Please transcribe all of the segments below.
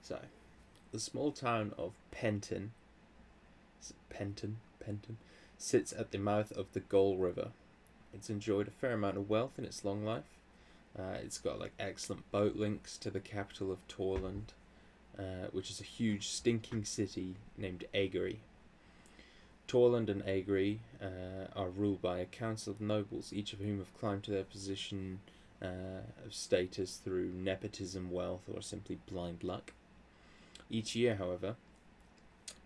So, the small town of Penton, Penton, sits at the mouth of the Gull River. It's enjoyed a fair amount of wealth in its long life. It's got like excellent boat links to the capital of Torland, which is a huge stinking city named Aegiri. Torland and Aegiri are ruled by a council of nobles, each of whom have climbed to their position of status through nepotism, wealth, or simply blind luck. Each year, however,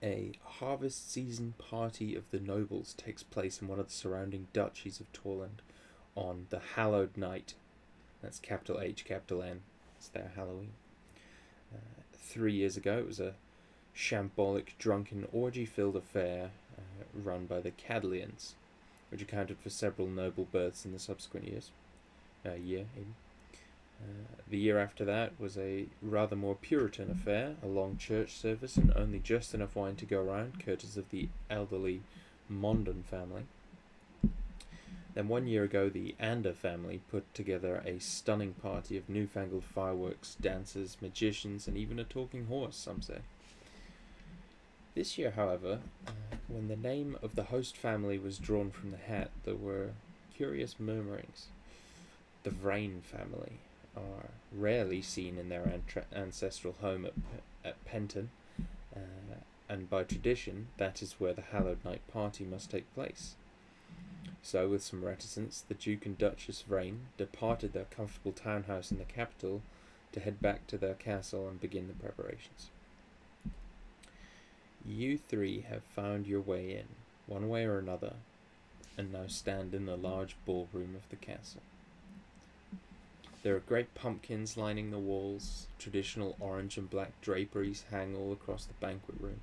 a harvest season party of the nobles takes place in one of the surrounding duchies of Torland on the hallowed night. That's capital H, capital N. It's their Halloween. 3 years ago, it was a shambolic, drunken, orgy-filled affair run by the Cadlians, which accounted for several noble births in the subsequent years. The year after that was a rather more Puritan affair, a long church service and only just enough wine to go around, courtesy of the elderly Mondon family. Then 1 year ago, the Ander family put together a stunning party of newfangled fireworks, dancers, magicians, and even a talking horse, some say. This year, however, when the name of the host family was drawn from the hat, there were curious murmurings. The Vrain family are rarely seen in their ancestral home at Penton, and by tradition, that is where the hallowed night party must take place. So, with some reticence, the Duke and Duchess Vrain departed their comfortable townhouse in the capital to head back to their castle and begin the preparations. You three have found your way in, one way or another, and now stand in the large ballroom of the castle. There are great pumpkins lining the walls, traditional orange and black draperies hang all across the banquet room,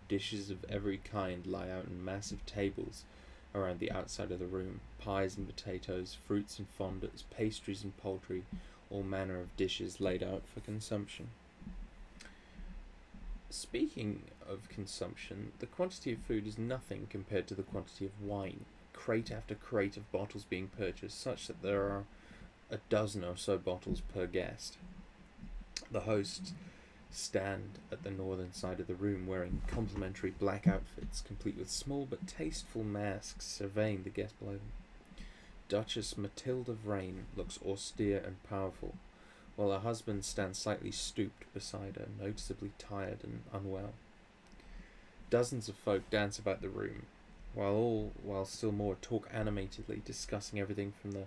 dishes of every kind lie out on massive tables around the outside of the room, pies and potatoes, fruits and fondants, pastries and poultry, all manner of dishes laid out for consumption. Speaking of consumption, the quantity of food is nothing compared to the quantity of wine, crate after crate of bottles being purchased, such that there are a dozen or so bottles per guest. The hosts stand at the northern side of the room wearing complimentary black outfits, complete with small but tasteful masks, surveying the guests below them. Duchess Matilda Vrain looks austere and powerful, while her husband stands slightly stooped beside her, noticeably tired and unwell. Dozens of folk dance about the room, while still more talk animatedly, discussing everything from the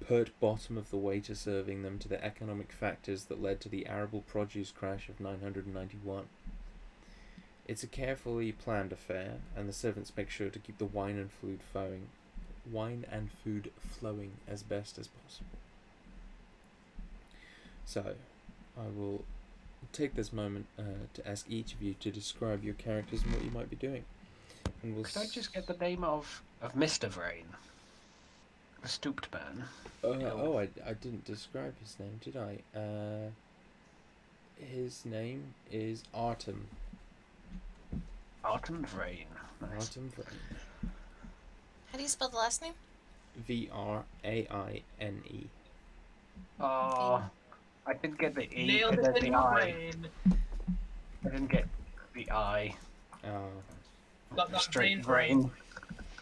pert bottom of the waiter serving them to the economic factors that led to the arable produce crash of 991. It's a carefully planned affair, and the servants make sure to keep the wine and food flowing as best as possible. So, I will take this moment to ask each of you to describe your characters and what you might be doing. And Could I just get the name of Mr. Vrain? A stooped man. I didn't describe his name, did I? His name is Artem. Artem Vrain. Nice. Artem Vrain. How do you spell the last name? Vraine. Oh, I didn't get the E Nailed and it then in the your I. brain. I didn't get the I. Got that Straight brain. brain.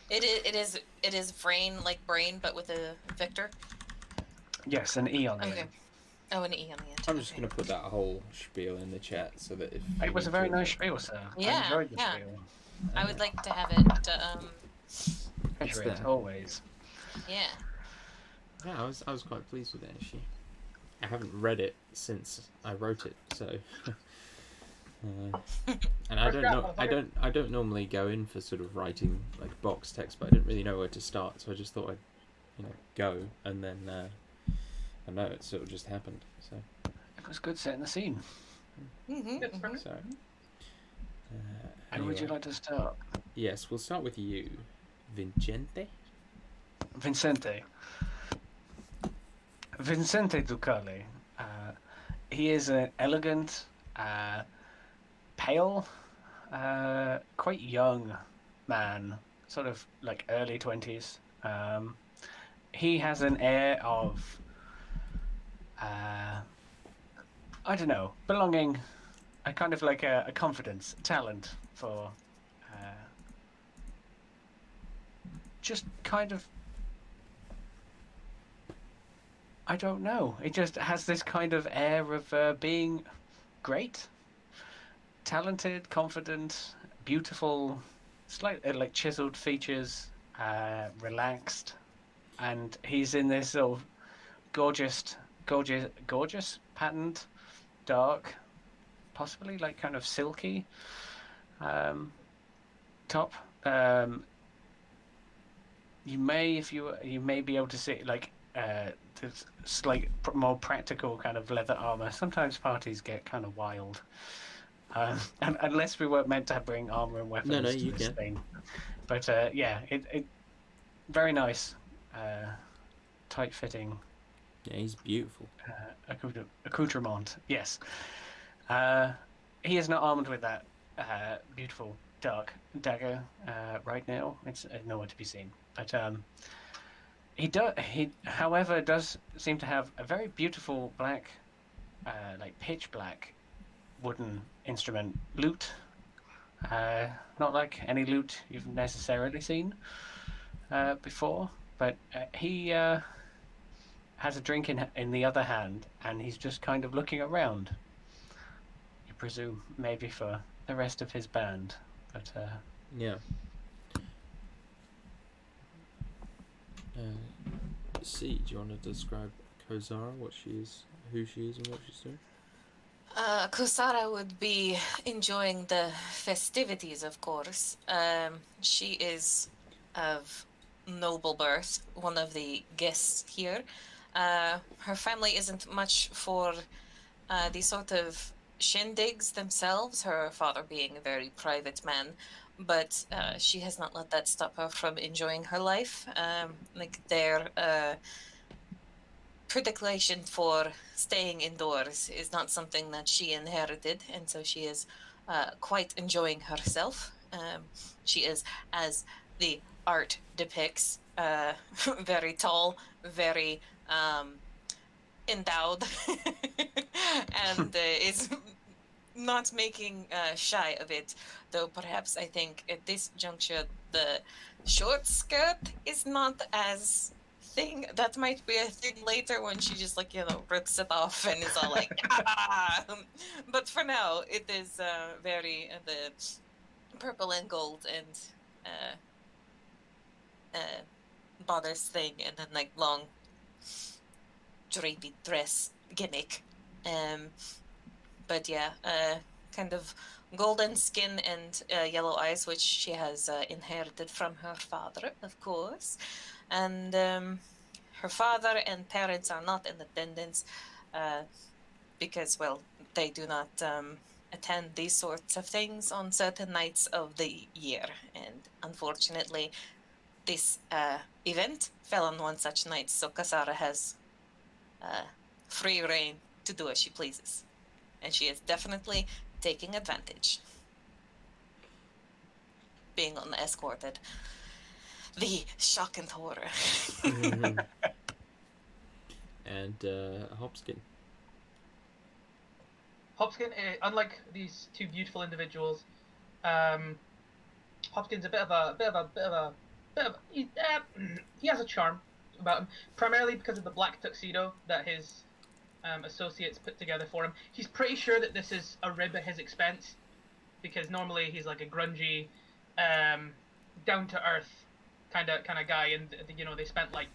It is brain, like brain, but with a Victor. Yes, an E on the Okay. end. Oh, an E on the end. I'm just Okay. going to put that whole spiel in the chat so that if It was a very nice spiel, sir. Yeah, I enjoyed the yeah. spiel. I would like to have it. Treasure It's it, there. always. Yeah. Yeah, I was quite pleased with it actually. I haven't read it since I wrote it, so. And I don't normally go in for sort of writing like box text, but I didn't really know where to start, so I just thought I'd go, and then I know it sort of just happened. So It was good setting the scene. so. How would you like to start? Yes, we'll start with you, Vincente. Vincente Ducale. He is an elegant, pale, quite young man, sort of like early 20s. He has an air of, I don't know, belonging a kind of like a confidence, talent for just kind of, I don't know. It just has this kind of air of being great, talented, confident, beautiful, slightly like chiseled features, relaxed, and he's in this sort of gorgeous patterned, dark, possibly like kind of silky top. You may, if you may be able to see like there's like more practical kind of leather armor. Sometimes parties get kind of wild, and unless we weren't meant to bring armor and weapons No, to you this can. thing. But yeah, it very nice, tight fitting. Yeah, he's beautiful. Accoutrement. Yes, he is not armed with that beautiful dark dagger right now. It's nowhere to be seen. But he, however, does seem to have a very beautiful black, like pitch black, wooden instrument lute. Not like any lute you've necessarily seen before, but he has a drink in the other hand, and he's just kind of looking around. You presume maybe for the rest of his band, but Yeah. C, do you want to describe Kozara, what she is, who she is, and what she's doing? Kusara would be enjoying the festivities, of course. She is of noble birth, one of the guests here. Her family isn't much for the sort of shindigs themselves, her father being a very private man, but she has not let that stop her from enjoying her life. Like their predilection for staying indoors is not something that she inherited, and so she is quite enjoying herself. She is, as the art depicts, very tall, very endowed, and is not making shy of it, though perhaps I think at this juncture the short skirt is not as thing. That might be a thing later when she just like, rips it off and is all like, ah! But for now it is very the purple and gold and bodice thing, and then like long drapey dress gimmick. But yeah, kind of golden skin and yellow eyes, which she has inherited from her father, of course. And her father and parents are not in attendance because, well, they do not attend these sorts of things on certain nights of the year. And unfortunately, this event fell on one such night, so Kasara has free reign to do as she pleases. And she is definitely taking advantage. Being unescorted. The shock and horror. Mm-hmm. And Hopskin. Hopskin, unlike these two beautiful individuals, Hopkins a bit of a he has a charm about him, primarily because of the black tuxedo that his associates put together for him. He's pretty sure that this is a rib at his expense, because normally he's like a grungy, down to earth kind of guy, and they spent like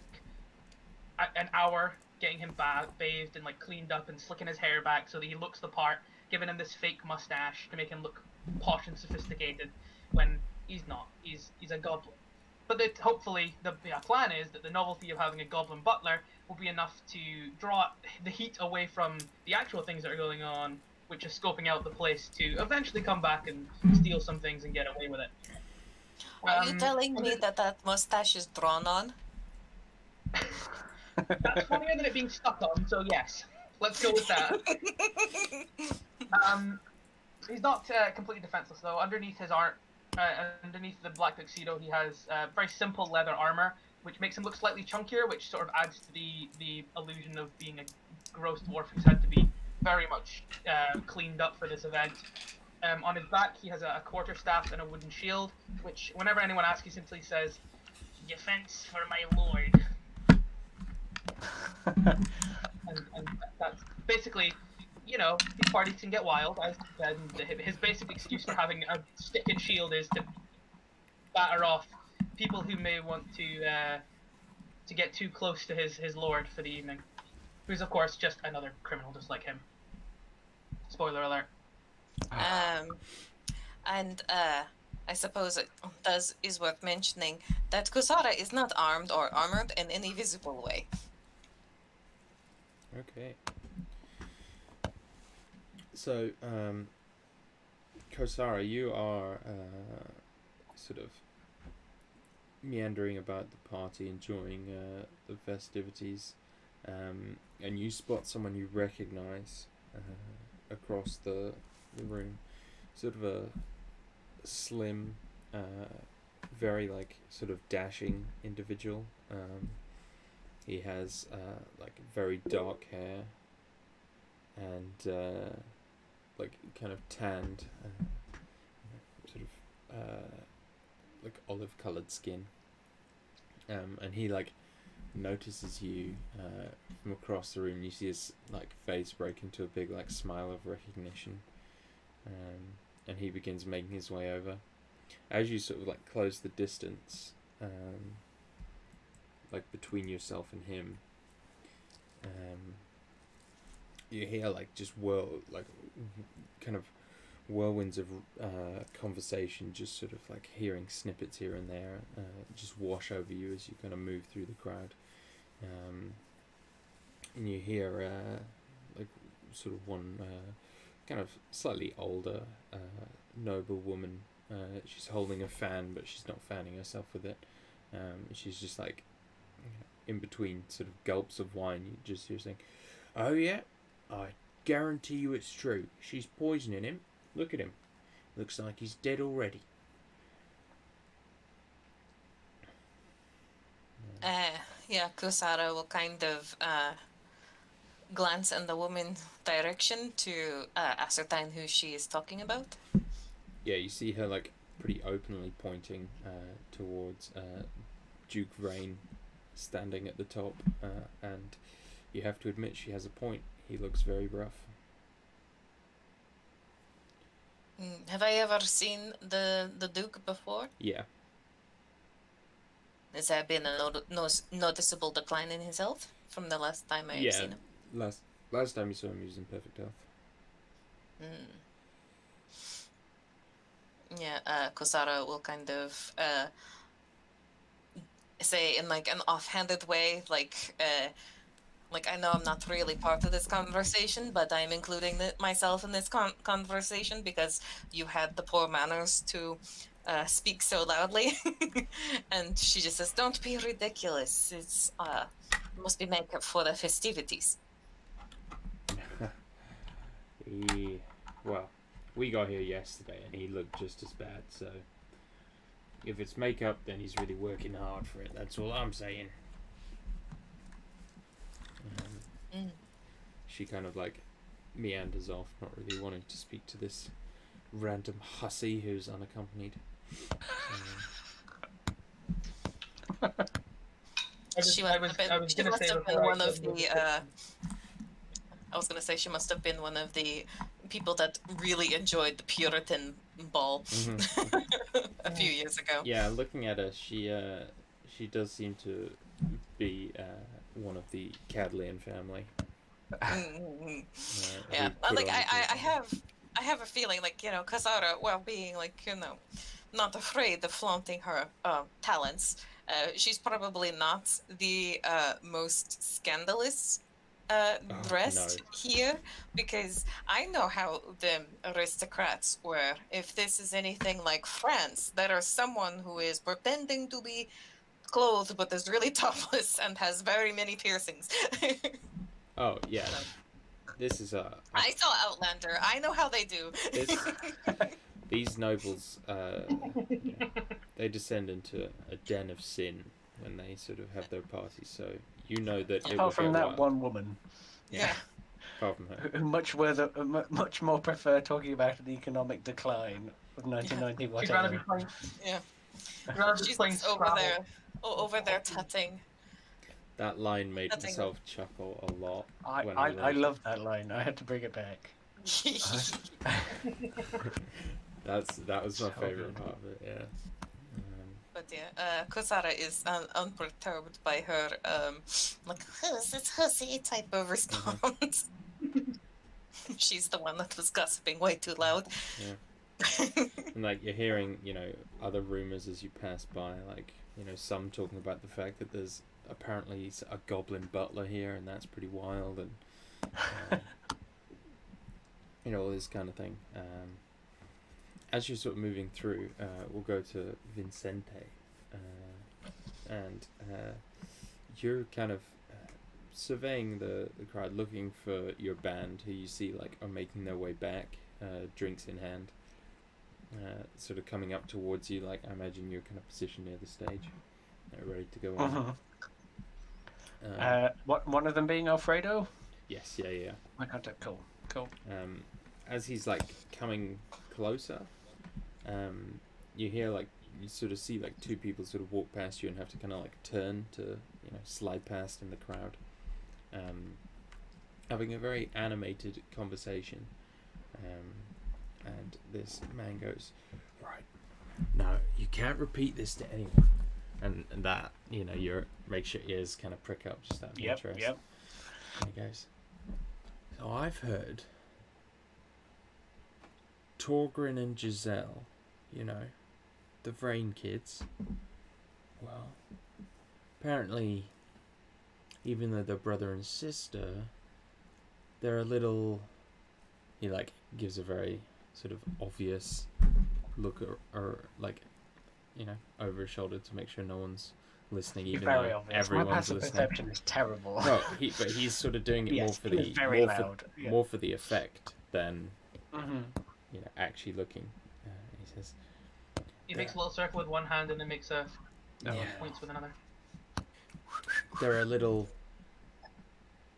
an hour getting him bathed and like cleaned up and slicking his hair back so that he looks the part, giving him this fake mustache to make him look posh and sophisticated when he's not. He's a goblin. But that hopefully the plan is that the novelty of having a goblin butler will be enough to draw the heat away from the actual things that are going on, which is scoping out the place, to eventually come back and steal some things and get away with it. Are you telling me that mustache is drawn on? That's funnier than it being stuck on, so yes. Let's go with that. He's not completely defenseless, though. Underneath his underneath the black tuxedo, he has very simple leather armor, which makes him look slightly chunkier, which sort of adds to the illusion of being a gross dwarf who's had to be very much cleaned up for this event. On his back, he has a quarterstaff and a wooden shield, which, whenever anyone asks, he simply says, "Defense for my lord." and that's basically, these parties can get wild. As I said, his basic excuse for having a stick and shield is to batter off people who may want to get too close to his lord for the evening, who's of course just another criminal just like him. Spoiler alert. And I suppose it is worth mentioning that Kusara is not armed or armored in any visible way. Okay. So, Kosara, you are sort of meandering about the party, enjoying the festivities, and you spot someone you recognize across the room. Sort of a slim, very sort of dashing individual. He has very dark hair and kind of tanned, sort of olive coloured skin. And he notices you from across the room. You see his face break into a big smile of recognition. And he begins making his way over. As you sort of close the distance, between yourself and him, you hear just kind of whirlwinds of conversation, just sort of hearing snippets here and there, just wash over you as you kind of move through the crowd, and you hear sort of one kind of slightly older noble woman. She's holding a fan, but she's not fanning herself with it. She's just in between sort of gulps of wine, you just hear saying, "Oh yeah, I guarantee you it's true. She's poisoning him. Look at him. Looks like he's dead already." Yeah, Kusara will kind of glance in the woman's direction to ascertain who she is talking about. Yeah, you see her pretty openly pointing towards Duke Vrain standing at the top, and you have to admit she has a point. He looks very rough. Have I ever seen the Duke before? Yeah. Has there been a noticeable decline in his health from the last time I've seen him? Last time you saw him, he was in perfect health. Yeah, Kusara will kind of say in an offhanded way, I know I'm not really part of this conversation, but I'm including myself in this conversation because you had the poor manners to speak so loudly. And she just says, "Don't be ridiculous. It's must be makeup for the festivities." Well, we got here yesterday and he looked just as bad, so if it's makeup, then he's really working hard for it. That's all I'm saying. She kind of meanders off, not really wanting to speak to this random hussy who's unaccompanied. She must have been one of the. I was gonna say she must have been one of the people that really enjoyed the Puritan ball a few years ago. Yeah, looking at her, she does seem to be one of the Cadlian family. Yeah, I have a feeling Kasara, while being not afraid of flaunting her talents, she's probably not the most scandalous dressed here, because I know how the aristocrats were. If this is anything like France, there is someone who is pretending to be clothed but is really topless and has very many piercings. Oh yeah, this is I saw Outlander. I know how they do. These nobles, they descend into a den of sin when they sort of have their parties. So you know that. Apart from that one woman. Yeah. Apart from her. who much more prefer talking about an economic decline of 1990 She'd rather be whatever. playing. Yeah. She'd rather be She's playing just over Scrabble. there, over there tutting. That line made Nothing. myself chuckle a lot. I when I, wrote I it. love that line. I had to bring it back. That was my So favourite good. part of it. Yeah. But yeah, Kosara is unperturbed by her like who's this hussy type of response. She's the one that was gossiping way too loud. And like you're hearing, other rumors as you pass by, like some talking about the fact that there's apparently a goblin butler here, and that's pretty wild, and all this kind of thing. As you're sort of moving through, we'll go to Vincente, and you're kind of surveying the crowd, looking for your band, who you see like are making their way back, drinks in hand, sort of coming up towards you. Like I imagine you're kind of positioned near the stage, ready to go on. What one of them being Alfredo? Yes, yeah. My contact. Cool. As he's like coming closer, you hear like you sort of see like two people sort of walk past you and have to kind of like turn to slide past in the crowd, having a very animated conversation, and this man goes, right, no, you can't repeat this to anyone, and that your makes your ears kind of prick up just out of interest. Yep. And he goes, so I've heard Torgrin and Giselle, the Vrain kids, well, apparently, even though they're brother and sister, they're a little, he like gives a very sort of obvious look or like, over his shoulder to make sure no one's listening, even Very though obvious. everyone's My passive listening. perception is terrible. No, but he's sort of doing it Yes, more for he the is very loud. Yeah. more for the effect than Mm-hmm. actually looking. He says, He makes a little circle with one hand and then makes a Yeah. points with another. they're a little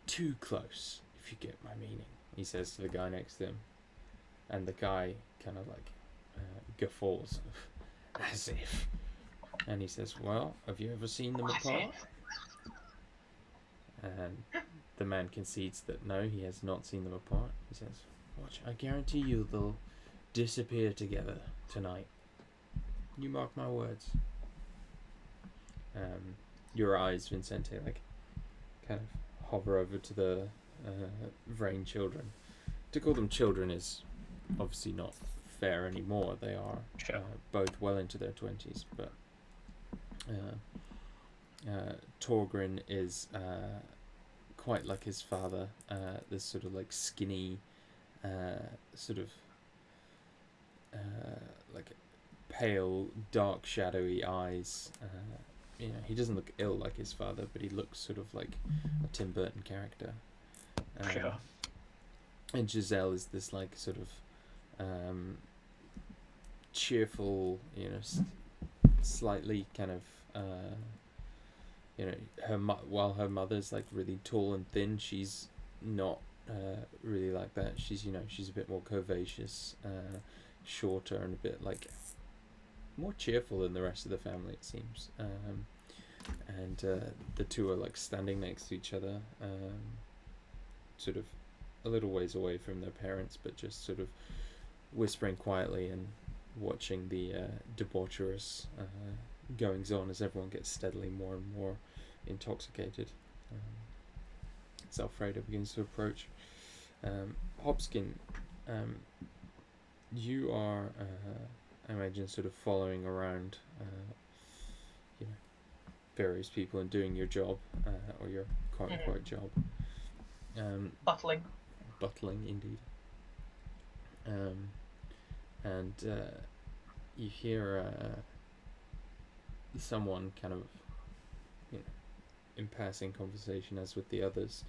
too close, if you get my meaning, he says to the guy next to him. And the guy kind of like guffaws, as if. And he says, well, have you ever seen them apart? And the man concedes that no, he has not seen them apart. He says, watch, I guarantee you they'll disappear together tonight. You mark my words. Your eyes, Vincente, like kind of hover over to the Vrain children. To call them children is obviously not fair anymore. They are Sure. both well into their 20s, but Torgrin is quite like his father. This sort of like skinny, sort of like pale, dark, shadowy eyes. He doesn't look ill like his father, but he looks sort of like a Tim Burton character. Sure. And Giselle is this like sort of cheerful, slightly kind of while her mother's like really tall and thin, she's not really like that. She's she's a bit more curvaceous, shorter, and a bit like more cheerful than the rest of the family, it seems. And the two are like standing next to each other, sort of a little ways away from their parents, but just sort of whispering quietly and watching the debaucherous goings on as everyone gets steadily more and more intoxicated. As Alfredo begins to approach. Hopskin, you are, I imagine, sort of following around, various people and doing your job, or your quote-unquote job. Buttling. Buttling, indeed. And you hear someone kind of, in passing conversation, as with the others,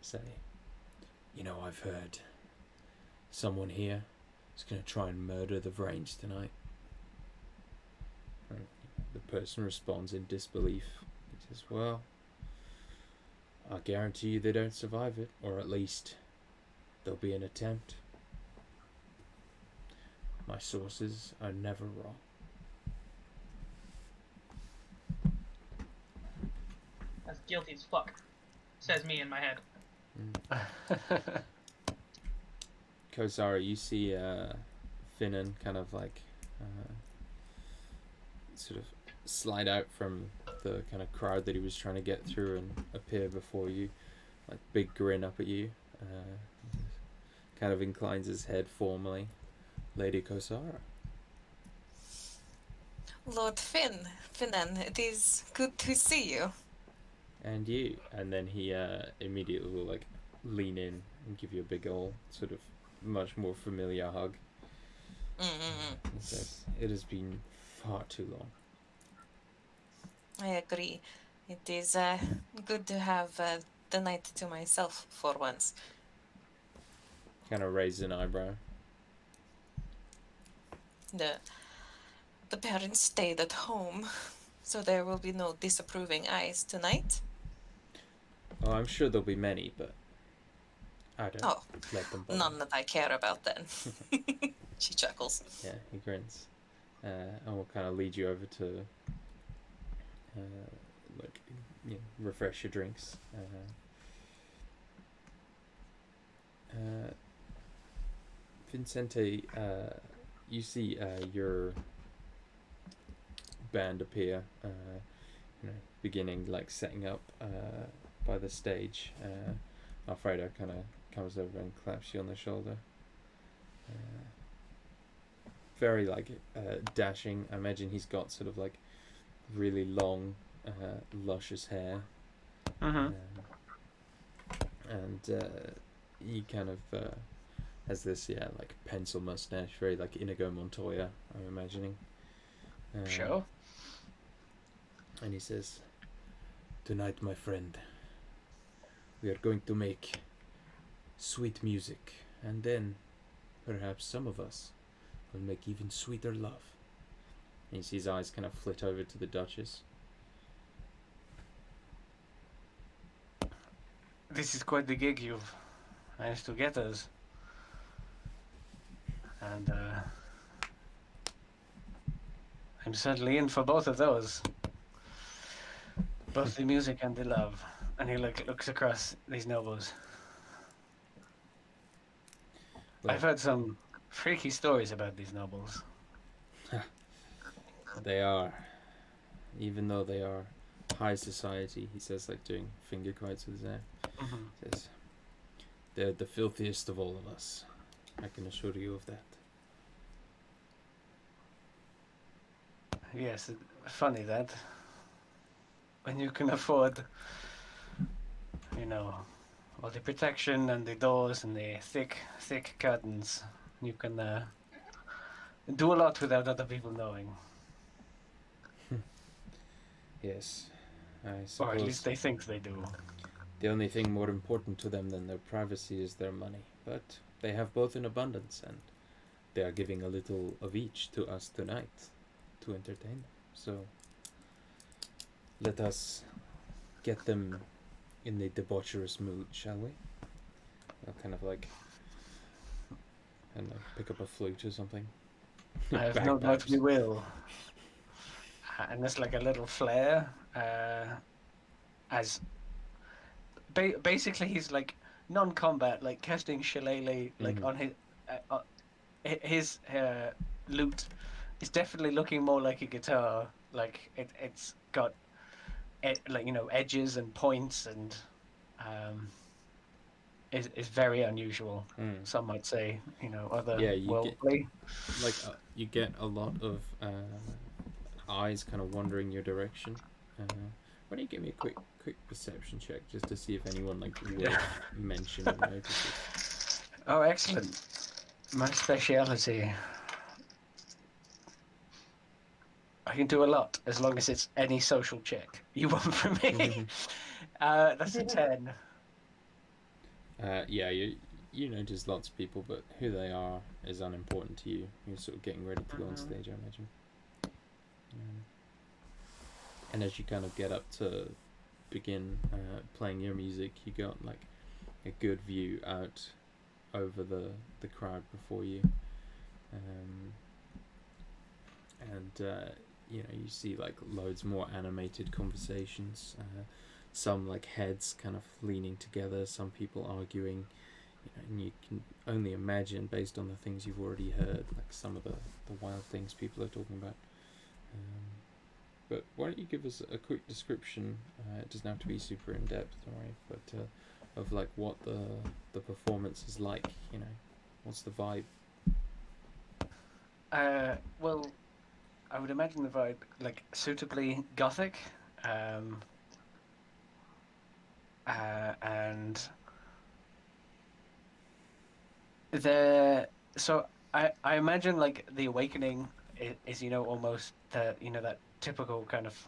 say, I've heard someone here is going to try and murder the Vrains tonight. And the person responds in disbelief. He says, well, I guarantee you they don't survive it, or at least there'll be an attempt. My sources are never wrong. That's guilty as fuck. Says me in my head. Kosara, you see Finnan kind of like sort of slide out from the kind of crowd that he was trying to get through and appear before you, like big grin up at you. Kind of inclines his head formally. Lady Kosara. Lord Finnan, it is good to see you. And you. And then he immediately will like lean in and give you a big old sort of much more familiar hug. He says, "It has been far too long." I agree. It is good to have the night to myself for once. Kind of raises an eyebrow. The parents stayed at home, so there will be no disapproving eyes tonight. Oh, I'm sure there'll be many, but I don't let them bother. None that I care about then. She chuckles. Yeah, he grins. And we'll kind of lead you over to like, refresh your drinks. Vincente, you see your band appear, beginning like setting up by the stage. Alfredo kind of comes over and claps you on the shoulder. Very like dashing. I imagine he's got sort of like really long, luscious hair. And he kind of has this like pencil mustache, very like Inigo Montoya, I'm imagining. Sure. And he says, "Tonight, my friend, we are going to make sweet music, and then perhaps some of us will make even sweeter love." And you see his eyes kind of flit over to the Duchess. This is quite the gig you've managed to get us. And I'm certainly in for both of those. Both the music and the love. And he looks across these nobles. Well, I've heard some freaky stories about these nobles. They are, even though they are high society, he says, like doing finger quotes with his hair. Says, "They're the filthiest of all of us. I can assure you of that." Yes, funny that. When you can afford, all the protection and the doors and the thick curtains, you can do a lot without other people knowing. Yes, I suppose. Or at least they think they do. The only thing more important to them than their privacy is their money. But they have both in abundance, and they are giving a little of each to us tonight to entertain them. So let us get them in the debaucherous mood, shall we? I'll kind of like, I don't know, pick up a flute or something. I have no doubt we will. And there's like a little flare, as basically he's like non-combat, like casting shillelagh, like on his lute is definitely looking more like a guitar. Like it's got edges and points, and is very unusual. Some might say, other worldly. You get a lot of eyes kind of wandering your direction. Why don't you give me a quick perception check just to see if anyone like will mention or notices? Oh, excellent! My speciality. I can do a lot as long as it's any social check you want from me. That's a 10. Yeah, you notice lots of people, but who they are is unimportant to you. You're sort of getting ready to go on stage, I imagine. And as you kind of get up to begin playing your music, you got like a good view out over the crowd before you, and you know, you see like loads more animated conversations, some like heads kind of leaning together, some people arguing, you know, and you can only imagine based on the things you've already heard, like some of the wild things people are talking about. But why don't you give us a quick description? It doesn't have to be super in depth, don't worry, but of like what the performance is like. You know, what's the vibe? Well, I would imagine the vibe like suitably gothic, and so I imagine like the awakening is you know almost the you know that typical kind of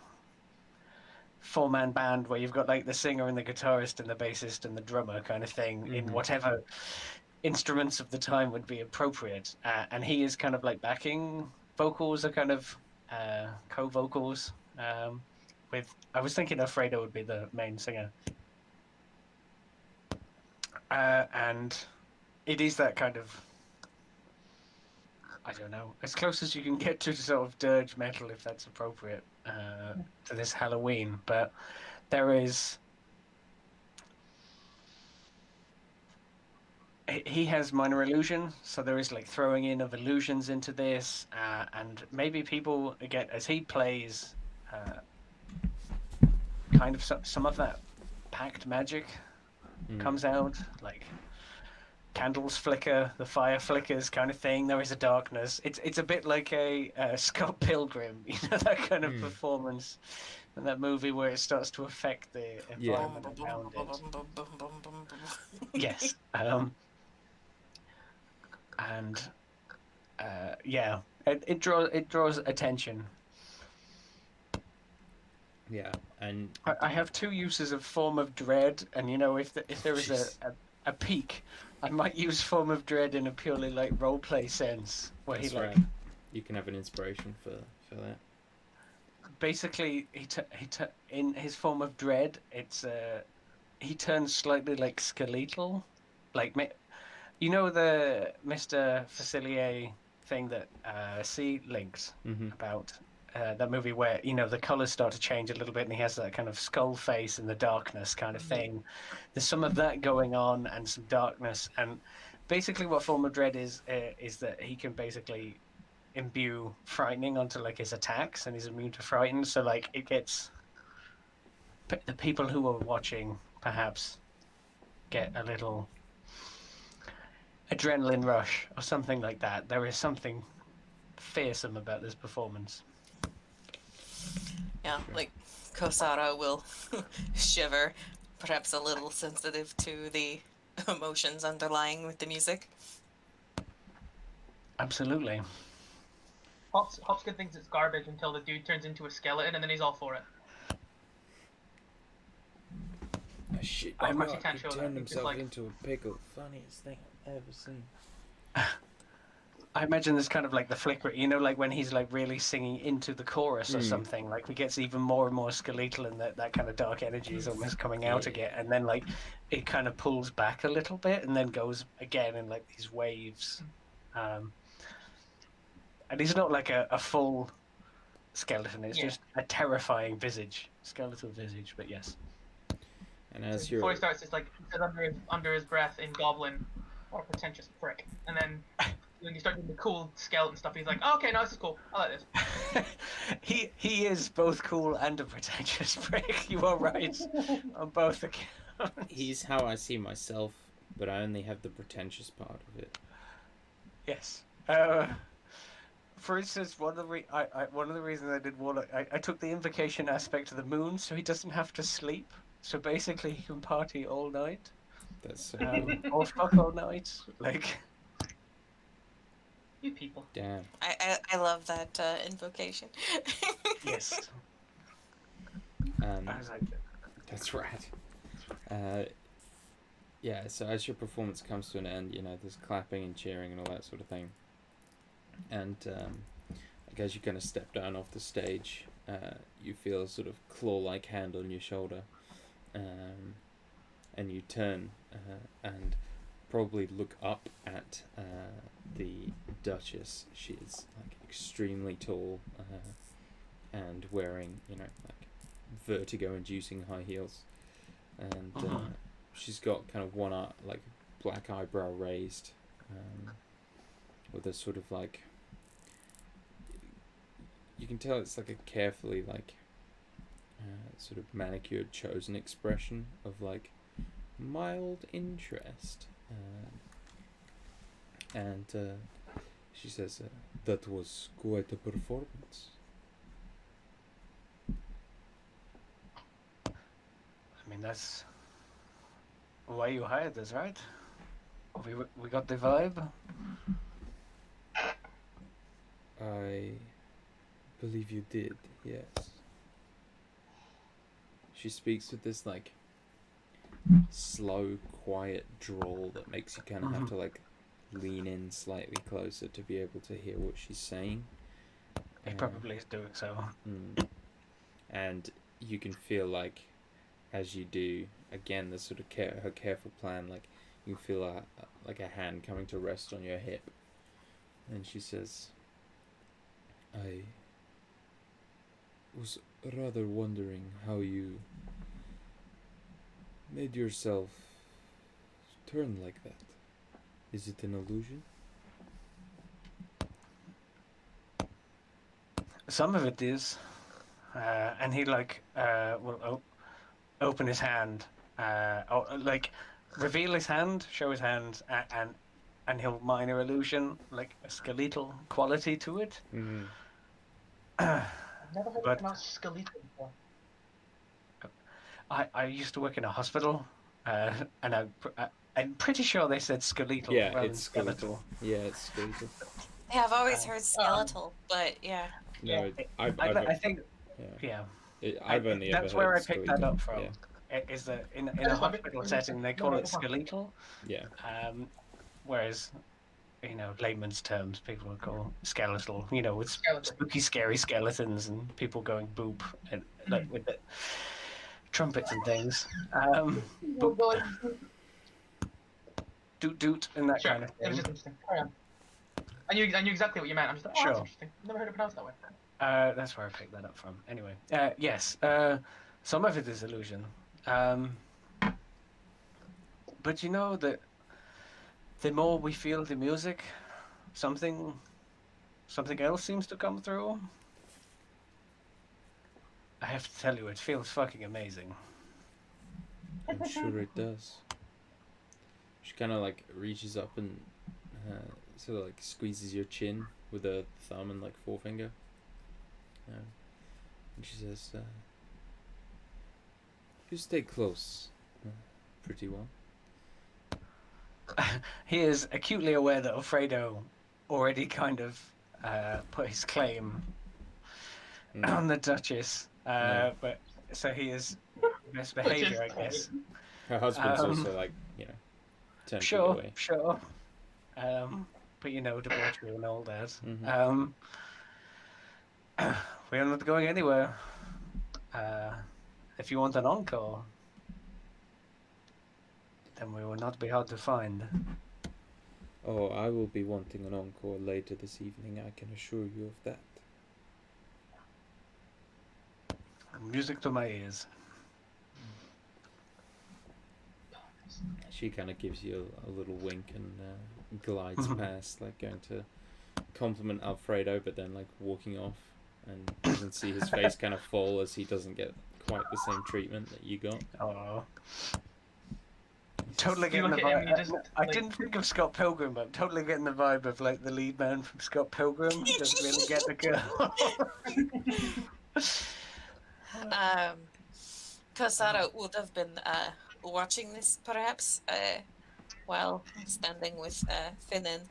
four-man band where you've got like the singer and the guitarist and the bassist and the drummer kind of thing in whatever instruments of the time would be appropriate, and he is kind of like backing vocals or kind of co-vocals with I was thinking Alfredo would be the main singer, and it is that kind of I don't know, as close as you can get to sort of dirge metal if that's appropriate to this Halloween, but there is he has minor illusion, so there is like throwing in of illusions into this, and maybe people get as he plays kind of some of that packed magic comes out, like candles flicker, the fire flickers kind of thing. There is a darkness. It's a bit like a Scott Pilgrim, you know, that kind of performance in that movie where it starts to affect the environment around it. Yes. And yeah, it draws attention. Yeah, and I have two uses of Form of Dread, and you know, if there is a peak, I might use Form of Dread in a purely like roleplay sense, where that's he like right. You can have an inspiration for that. Basically in his Form of Dread, it's he turns slightly like skeletal, like you know the Mr. Facilier thing that C linked about that movie where you know the colors start to change a little bit and he has that kind of skull face in the darkness kind of thing. There's some of that going on and some darkness, and basically what Form of Dread is that he can basically imbue frightening onto like his attacks and he's immune to frighten, so like it gets the people who are watching perhaps get a little adrenaline rush or something like that. There is something fearsome about this performance. Yeah, like Kosara will shiver, perhaps a little sensitive to the emotions underlying with the music. Absolutely. Hopskin thinks it's garbage until the dude turns into a skeleton, and then he's all for it. Oh, shit! Of course God, he can't he show that. turned He's just himself like, into a pickle. Funniest thing I've ever seen. I imagine this kind of like the flicker, you know, like when he's like really singing into the chorus or something, like he gets even more and more skeletal and that kind of dark energy is almost coming out again. And then like it kind of pulls back a little bit and then goes again in like these waves. And he's not like a full skeleton, it's just a terrifying skeletal visage, but yes. And as before he starts, it's like he says under his breath in Goblin, "What a pretentious prick," and then when you start doing the cool skeleton stuff, he's like, oh, "Okay, no, this is cool. I like this." He is both cool and a pretentious prick. You are right on both accounts. He's how I see myself, but I only have the pretentious part of it. Yes. For instance, one of the reasons I did Warlock, I took the invocation aspect of the moon, so he doesn't have to sleep. So basically, he can party all night. That's or fuck all night, like. You people. Damn. I love that invocation. Yes. I was like, that's right. Yeah, so as your performance comes to an end, you know, there's clapping and cheering and all that sort of thing. And I guess you kind of step down off the stage, you feel a sort of claw-like hand on your shoulder. and you turn and probably look up at the Duchess. She is like extremely tall and wearing, you know, like vertigo-inducing high heels, and she's got kind of one eye, like black eyebrow raised, with a sort of like, you can tell it's like a carefully like sort of manicured, chosen expression of like mild interest, and she says, "That was quite a performance." I mean, that's why you hired us, right? We got the vibe. I believe you did, yes. She speaks with this like slow, quiet drawl that makes you kind of have to like lean in slightly closer to be able to hear what she's saying. He probably is doing so. And you can feel like, as you do, again, the sort of her careful plan, like you feel like a hand coming to rest on your hip, and she says, "I was rather wondering how you made yourself turn like that. Is it an illusion?" Some of it is, and he like will open his hand, like reveal his hand, show his hand, and he'll minor illusion like a skeletal quality to it. I've never heard But- it pronounced skeletal before. I used to work in a hospital, and I'm pretty sure they said skeletal Yeah, rather than it's skeletal. Yeah, it's skeletal. Yeah, I've always heard skeletal, but yeah. No, Yeah. I think, yeah. yeah. I've only That's ever where heard I picked that skeletal. up from. Yeah. Is that in a That's fine. hospital setting they call it skeletal, Yeah. whereas layman's terms people would call skeletal. You know, with Skeletal. spooky, scary skeletons and people going boop and like with the trumpets and things. Boop, doot doot and that Sure. kind of It was thing. just interesting. Carry on. I knew exactly what you meant. I'm just like, oh, Sure. that's interesting. Never heard it pronounced that way. That's where I picked that up from. Anyway, yes, some of it is illusion, but you know that the more we feel the music, something else seems to come through. I have to tell you, it feels fucking amazing. I'm sure it does. She kind of like reaches up and sort of like squeezes your chin with her thumb and like forefinger. And she says, "You stay close, pretty one." He is acutely aware that Alfredo already kind of put his claim on the Duchess, but so he is best behavior, I guess. Her husband's also like, 10 feet Sure, away. sure. But debauchery and all that. Mhm. We are not going anywhere. If you want an encore, then we will not be hard to find. Oh, I will be wanting an encore later this evening, I can assure you of that. Music to my ears. She kind of gives you a little wink and glides past, like going to compliment Alfredo, but then like walking off, and you can see his face kind of fall as he doesn't get quite the same treatment that you got. Oh. Totally You getting the look at him, vibe. you just, I like- didn't think of Scott Pilgrim, but I'm totally getting the vibe of like the lead man from Scott Pilgrim who doesn't really get the girl. Kasara would have been watching this perhaps while standing with Finnan,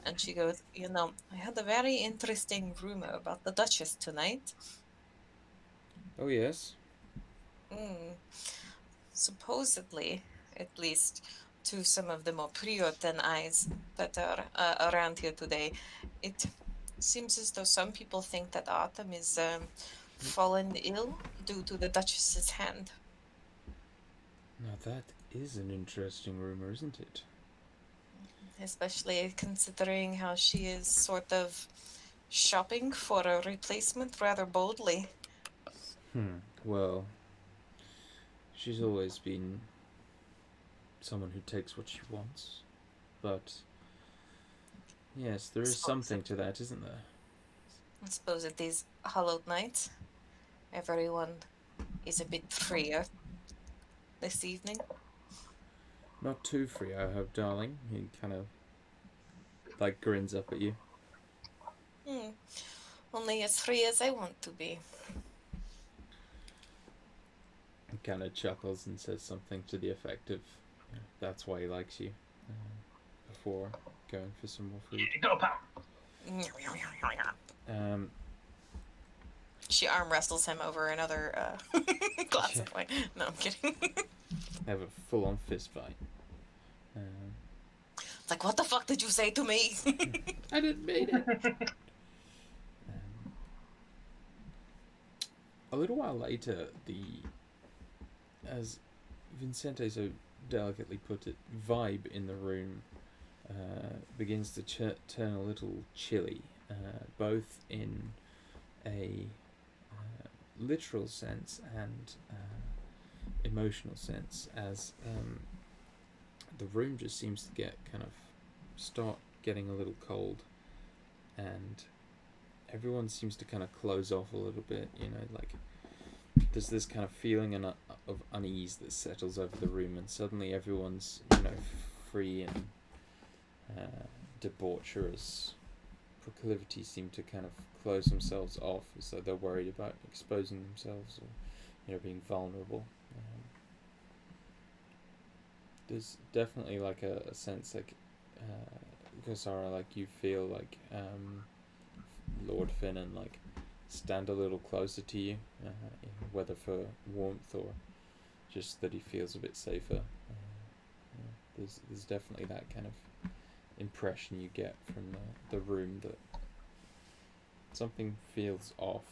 and she goes, I had a very interesting rumor about the Duchess tonight. Oh yes. Supposedly, at least to some of the more Puritan eyes that are around here today, it seems as though some people think that Autumn is fallen ill due to the Duchess's hand. Now that is an interesting rumor, isn't it? Especially considering how she is sort of shopping for a replacement rather boldly. Well, she's always been someone who takes what she wants. But yes, there is something to that, isn't there? I suppose at these hallowed nights, everyone is a bit freer this evening. Not too free, I hope, darling. He kind of grins up at you. Only as free as I want to be. He kind of chuckles and says something to the effect of, "That's why he likes you." Before going for some more food. Go, pal. She arm wrestles him over another glass of wine. No, I'm kidding. Have a full-on fist fight. It's like, what the fuck did you say to me? I didn't mean it. A little while later, as Vincente so delicately put it, vibe in the room begins to turn a little chilly, both in a literal sense and emotional sense, as the room just seems to start getting a little cold, and everyone seems to kind of close off a little bit, there's this kind of feeling of unease that settles over the room, and suddenly everyone's free and debaucherous proclivities seem to kind of close themselves off, as though they're worried about exposing themselves or being vulnerable. There's definitely a sense Gosara, you feel Lord Finnan stand a little closer to you, whether for warmth or just that he feels a bit safer. There's definitely that kind of impression you get from the room, that something feels off,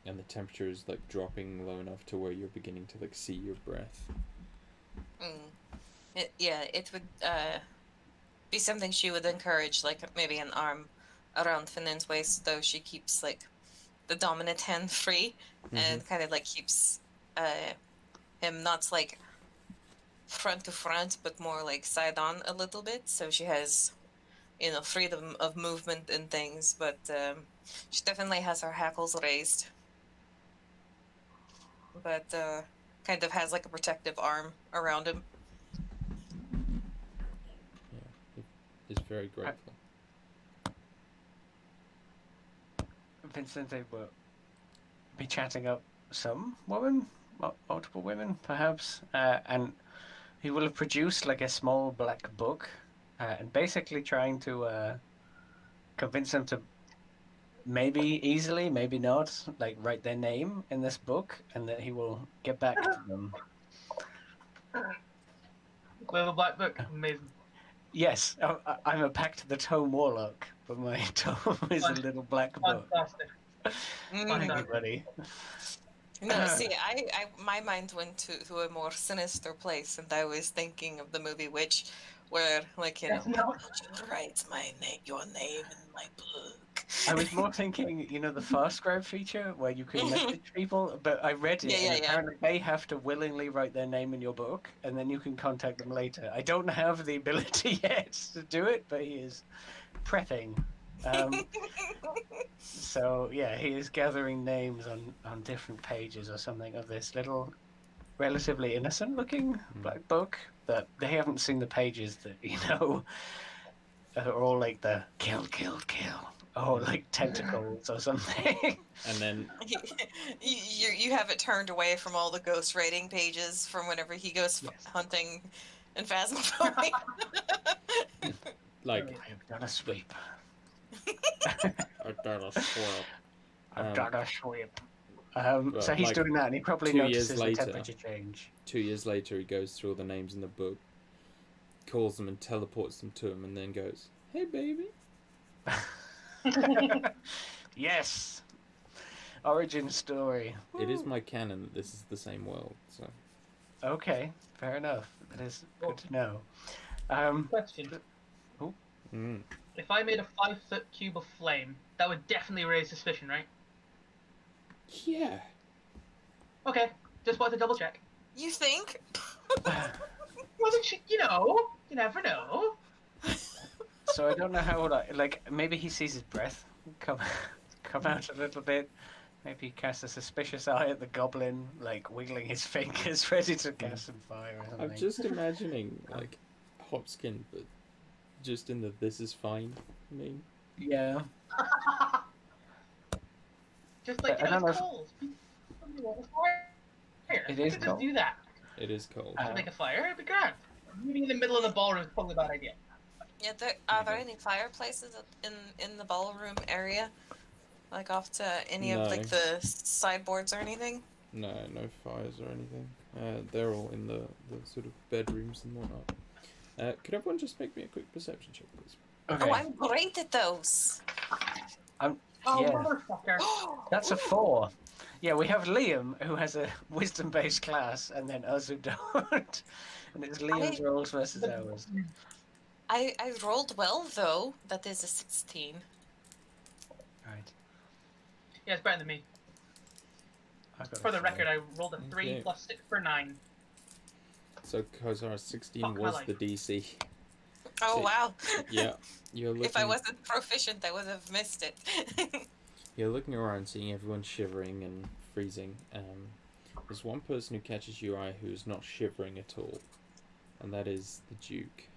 and the temperature is dropping low enough to where you're beginning to see your breath. It would be something she would encourage, maybe an arm around Finnan's waist, though she keeps the dominant hand free, and kind of keeps him not front to front, but more side on a little bit, so she has freedom of movement and things, but she definitely has her hackles raised, but kind of has a protective arm around him. Yeah, he's very grateful. Vincente will be chatting up some women, multiple women, perhaps, and he will have produced a small black book, and basically trying to convince them to maybe easily, maybe not, write their name in this book, and that he will get back to them. Little black book, amazing. Yes, I'm a Pact the Tome Warlock, but my tome is a little black book. Fantastic. Thank you, buddy. No, see, my mind went to a more sinister place, and I was thinking of the movie Witch, where she writes your name in my book. I was more thinking, the fast scribe feature where you can message people, but I read it, and apparently they have to willingly write their name in your book, and then you can contact them later. I don't have the ability yet to do it, but he is prepping. So yeah, he is gathering names on different pages or something of this little, relatively innocent-looking black book that they haven't seen the pages that are all the kill, or tentacles or something. And then you have it turned away from all the ghost rating pages from whenever he goes hunting in Phasmophobia. I have done a sweep. I've done a swirl. I've done a sweep. So he's doing that, and he probably notices the temperature change. 2 years later, he goes through all the names in the book, calls them and teleports them to him, and then goes, "Hey, baby." Yes. Origin story. It is my canon that this is the same world, so. Okay, fair enough. That is Oh. good to know. Question. Mm. If I made a 5-foot cube of flame, that would definitely raise suspicion, right? Yeah. Okay, just wanted to double check. You think? Wasn't she? You never know. So I don't know how like maybe he sees his breath come out a little bit. Maybe he casts a suspicious eye at the goblin, like wiggling his fingers, ready to cast some fire or something. I'm just imagining like Hopskin, but just in the "this is fine" meme. Yeah. Just like, I don't know it's if- cold. Somebody want a fire. It We is could just cold. do that. It is cold. To make a fire, it'd be grand. Maybe in the middle of the ballroom is probably a bad idea. Yeah, are there any fireplaces in the ballroom area? Like off to any of like No. the sideboards or anything? No fires or anything. They're all in the sort of bedrooms and whatnot. Could everyone just make me a quick perception check, please? Okay. Oh, I'm great at those. Oh, Yeah. motherfucker. That's a 4. Yeah, we have Liam who has a wisdom-based class, and then us who don't. And it's Liam's rolls versus ours. I rolled well though. That is a 16. Right. Yeah, it's better than me. I've got For a the 4. record, I rolled a 3 Okay. plus 6 for 9. So Kozar 16 Fuck my was life. the DC. Oh So- wow. Yeah, you're looking. If I wasn't proficient, I would have missed it. You're looking around, seeing everyone shivering and freezing. There's one person who catches your eye who's not shivering at all, and that is the Duke.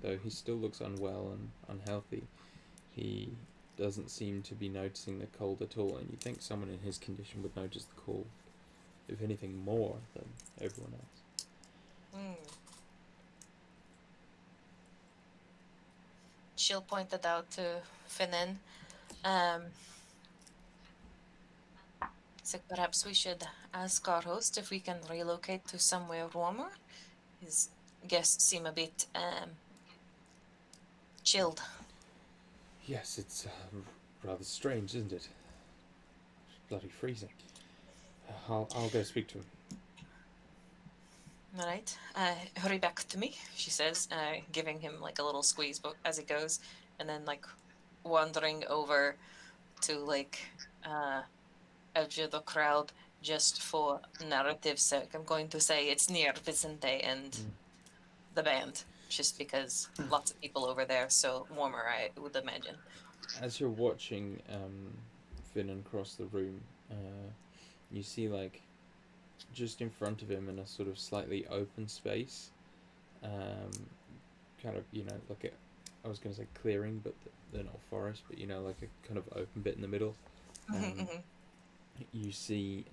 Though he still looks unwell and unhealthy, he doesn't seem to be noticing the cold at all, and you think someone in his condition would notice the cold, if anything more than everyone else. She'll point it out to Finnan. So perhaps we should ask our host if we can relocate to somewhere warmer. His guests seem a bit chilled. Yes, it's rather strange, isn't it? Bloody freezing. I'll go speak to him. All right, hurry back to me, she says, giving him like a little squeeze as he goes, and then like wandering over to like edge of the crowd just for narrative's sake. I'm going to say it's near Vicente and the band, just because lots of people over there, so warmer, I would imagine. As you're watching Finnan cross the room, you see like just in front of him in a sort of slightly open space, kind of, like I was going to say clearing, but they're not forest, but like a kind of open bit in the middle. You see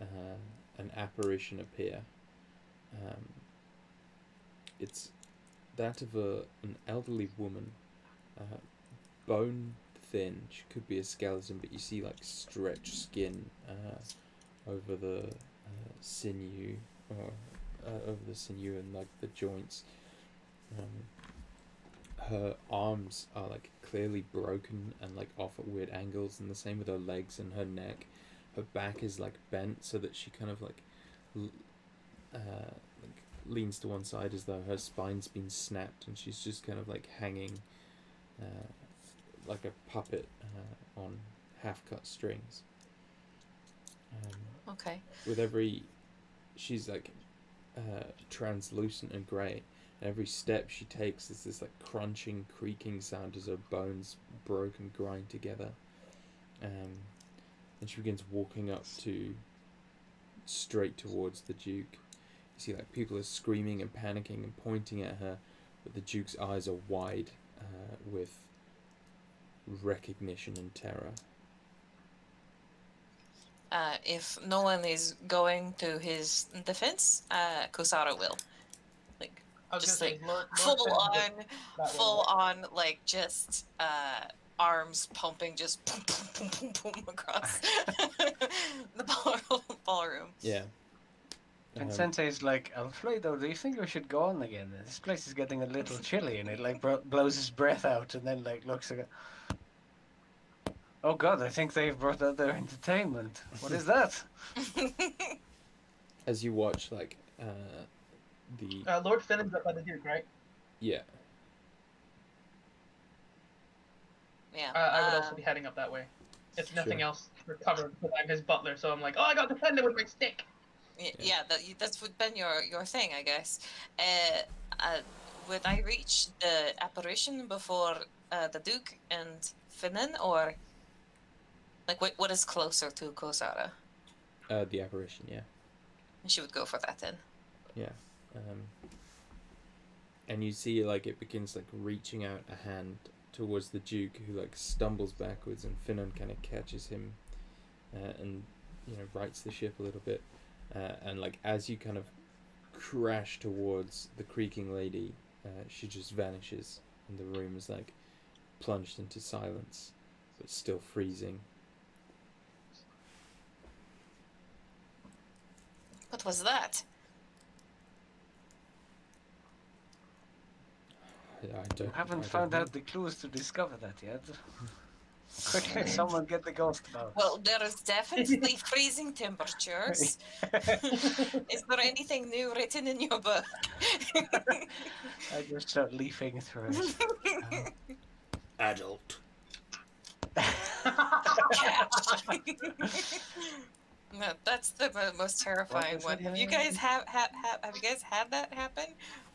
an apparition appear. It's that of an elderly woman, bone thin. She could be a skeleton, but you see like stretched skin over the sinew, or over the sinew and like the joints. Her arms are like clearly broken and like off at weird angles, and the same with her legs and her neck. Her back is like bent so that she kind of like leans to one side as though her spine's been snapped, and she's just kind of like hanging like a puppet on half-cut strings. Okay. She's like translucent and grey, and every step she takes is this like crunching, creaking sound as her bones broke and grind together. And she begins walking up straight towards the Duke. You see like people are screaming and panicking and pointing at her, but the Duke's eyes are wide with recognition and terror. If no one is going to his defense, Kusara will. Like, I was just gonna say, like Lord full Finn on, did that full one. on, like just arms pumping, just boom, boom, boom, boom, boom across the ballroom. Yeah. Vincente's like, Alfredo, do you think we should go on again? This place is getting a little chilly, and it like blows his breath out, and then like looks like, oh god, I think they've brought out their entertainment. What is that? As you watch, like the Lord Finnan's up by the Duke, right? yeah. Yeah. I would also be heading up that way. If nothing Sure. else, recovered because I'm his butler. So I'm like, oh, I got defended with my stick. Yeah, that's would been your thing, I guess. Uh, uh, would I reach the apparition before the Duke and Finnan, or like what is closer to Kosara? The apparition, yeah. She would go for that then. Yeah. And you see like it begins like reaching out a hand towards the Duke, who like stumbles backwards, and Finnan kind of catches him, and rights the ship a little bit, and like as you kind of crash towards the creaking lady, she just vanishes, and the room is like plunged into silence, but still freezing. What was that? I don't. You haven't I found don't out the clues to discover that yet. Quickly, someone get the ghost box. Well, there is definitely freezing temperatures. Is there anything new written in your book? I just start leafing through it. Adult. No, that's the most terrifying was one. it Have you again? guys have you guys had that happen?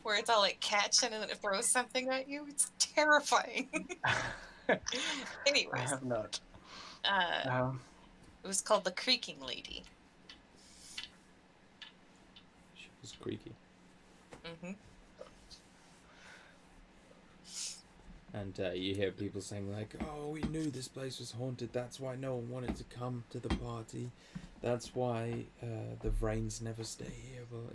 Where it's all like catch and then it throws something at you? It's terrifying. I Anyways, have not. it was called The Creaking Lady. She was creaky. Mm-hmm. And you hear people saying like, "Oh, we knew this place was haunted. That's why no one wanted to come to the party. That's why the Vrains never stay here." Well,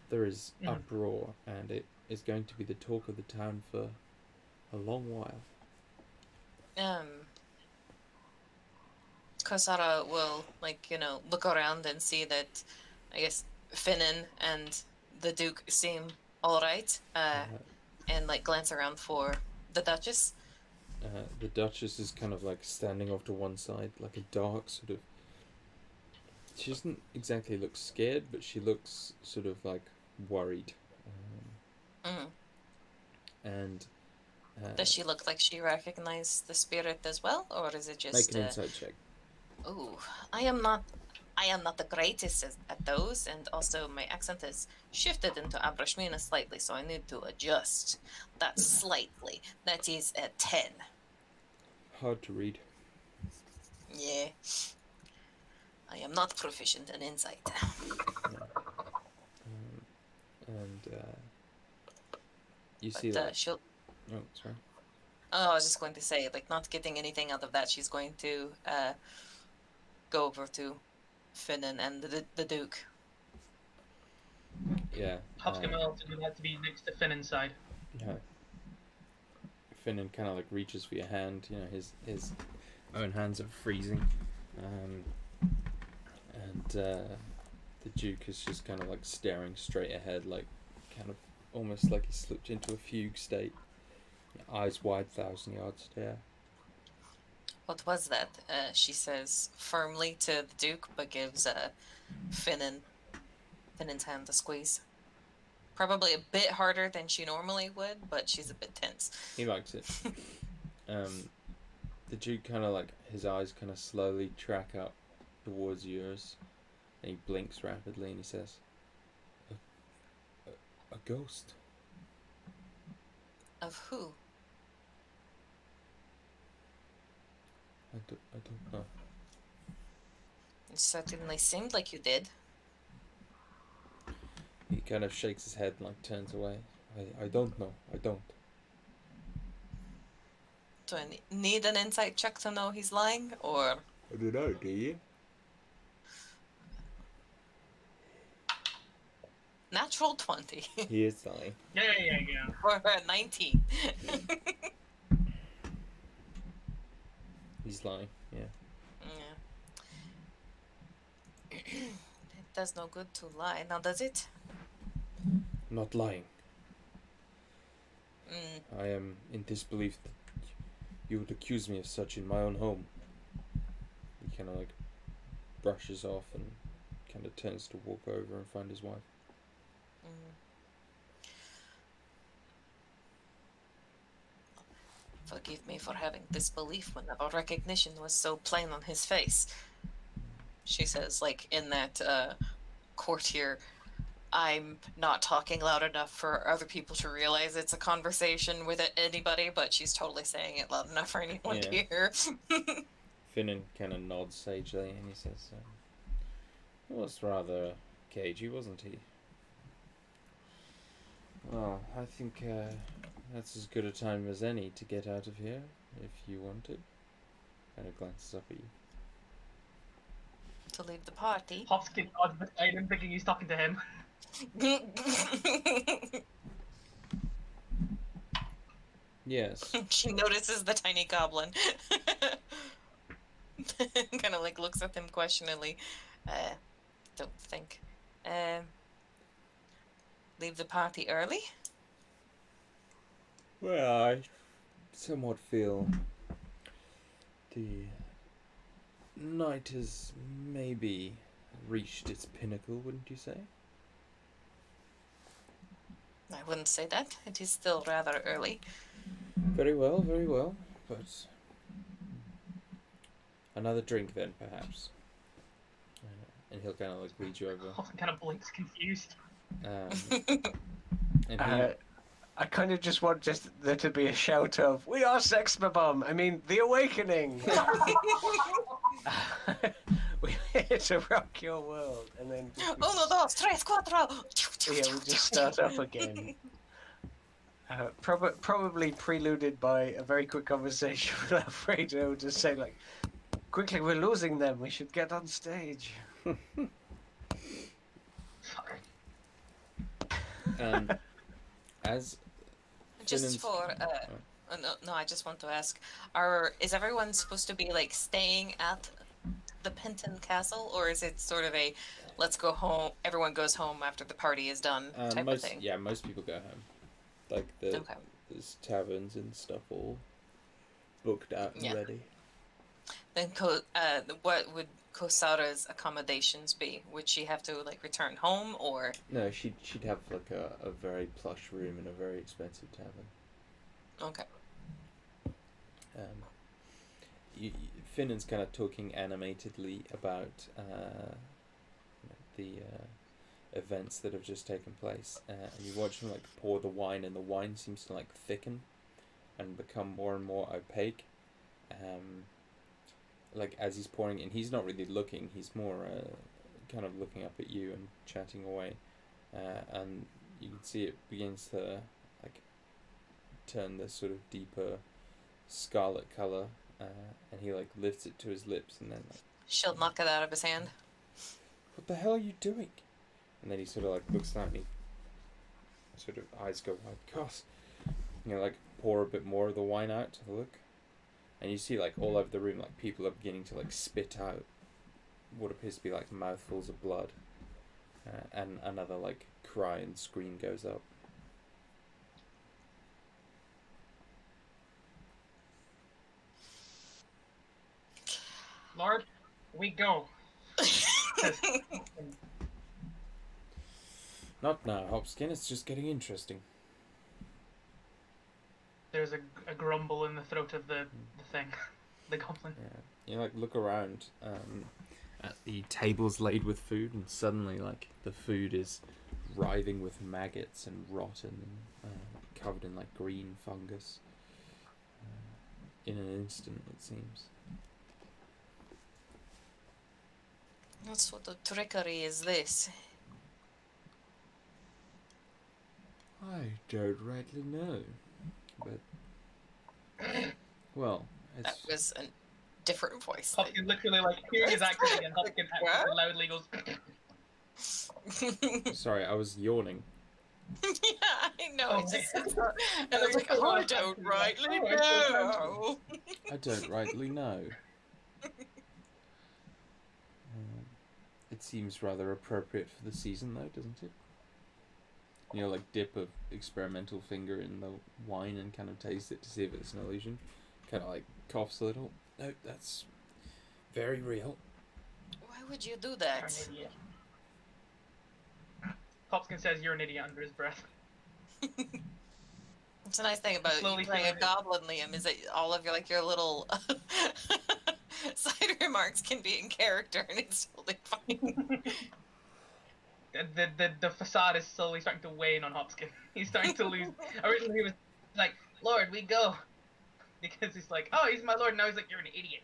there is uproar, and it is going to be the talk of the town for a long while. Kosara will look around and see that, I guess, Finnan and the Duke seem all right. And like glance around for the Duchess. The Duchess is kind of like standing off to one side, like a dark sort of. She doesn't exactly look scared, but she looks sort of like worried. And does she look like she recognized the spirit as well, or is it just make an insight check? Oh, I am not the greatest at those, and also my accent has shifted into Abrashmina slightly, so I need to adjust that slightly. That is a 10. Hard to read. Yeah. I am not proficient in insight. Yeah. And you see but, like... she'll... Oh, sorry. Oh, I was just going to say, like, not getting anything out of that, she's going to go over to Finnan and the Duke. Yeah. Hopscamel to do that to be next to Finnan's side. Yeah. Finnan kind of like reaches for your hand. His own hands are freezing, and the Duke is just kind of like staring straight ahead, like kind of almost like he slipped into a fugue state. Eyes wide, 1,000-yard stare. What was that? She says firmly to the Duke, but gives Finnan's hand a squeeze. Probably a bit harder than she normally would, but she's a bit tense. He likes it. The Duke kind of like, his eyes kind of slowly track up towards yours, and he blinks rapidly, and he says, a ghost. Of who? I don't know. It certainly seemed like you did. He kind of shakes his head and like turns away. I don't know. I don't. Do I need an insight check to know he's lying, or? I don't know, do you? Natural 20. He is lying. Yeah. Or 19. He's lying, yeah. Yeah. It does no good to lie, now does it? I'm not lying. Mm. I am in disbelief that you would accuse me of such in my own home. He kind of like brushes off and kind of turns to walk over and find his wife. Mm. Forgive me for having disbelief when our recognition was so plain on his face. She says, like, in that courtier, I'm not talking loud enough for other people to realize it's a conversation with anybody, but she's totally saying it loud enough for anyone to Yeah. hear. Finnan kind of nods sagely and he says, he was rather cagey, wasn't he? Well, I think that's as good a time as any to get out of here, if you want it. Kind of glances up at you. To leave the party. Hopkins nods beside him, thinking he's talking to him. Yes. She notices the tiny goblin. Kind of like looks at him questioningly. Don't think. Leave the party early? Well, I somewhat feel the night has maybe reached its pinnacle, wouldn't you say? I wouldn't say that. It is still rather early. Very well, but another drink then, perhaps. And he'll kind of like lead you over. Hopkins kind of blinks, confused. And he, I kind of just want there to be a shout of, "We are Sex Bomb! I mean, the awakening! We're here to rock your world!" And then just, Uno, dos, tres, cuatro! yeah, we just start up again. Probably preluded by a very quick conversation with Alfredo to say, like, "Quickly, we're losing them. We should get on stage." Fuck. as Just Finnan's- for no, I just want to ask: is everyone supposed to be like staying at the Penton Castle, or is it sort of a let's go home? Everyone goes home after the party is done type of thing. Yeah, most people go home. Like Okay. there's taverns and stuff all booked out and Yeah. ready. Then what would Kosara's accommodations be? Would she have to like return home, or No, she'd have like a very plush room in a very expensive tavern. okay? Finnan's kind of talking animatedly about the events that have just taken place, and you watch him like pour the wine, and the wine seems to like thicken and become more and more opaque. Like as he's pouring it, and he's not really looking; he's more kind of looking up at you and chatting away, and you can see it begins to like turn this sort of deeper scarlet color, and he like lifts it to his lips, and then like, She'll knock it out of his hand. what the hell are you doing? And then he sort of like looks at me, sort of eyes go wide. Gosh, like pour a bit more of the wine out to look, and you see like all over the room like people are beginning to like spit out what appears to be like mouthfuls of blood, and another like cry and scream goes up. Lord, we go. Not now, Hopskin. It's just getting interesting. There's a grumble in the throat of the thing, the goblin. Yeah. You like look around at the tables laid with food, and suddenly like the food is writhing with maggots and rotten, covered in like green fungus. In an instant, it seems. What sort of trickery is this? I don't rightly know, but well, That it's was a different voice. Hopkins literally like hearing his accent again. Hopkins What? loudly goes. sorry, I was yawning. Yeah, I know. Oh, It's just, man. and I was like, oh, I don't rightly know. I don't rightly know. It seems rather appropriate for the season, though, doesn't it? You know, like dip a experimental finger in the wine and kind of taste it to see if it's an illusion. Kind of like coughs a little. No, that's very real. Why would you do You're that? an idiot. Hopkins says you're an idiot under his breath. It's a nice thing about Slowly you playing a feeling it. goblin, Liam, is that all of your little side remarks can be in character, and it's totally fine. The facade is slowly starting to wane on Hopkins. He's starting to lose. Originally he was like, Lord, we go. Because he's like, oh, he's my lord. Now he's like, you're an idiot.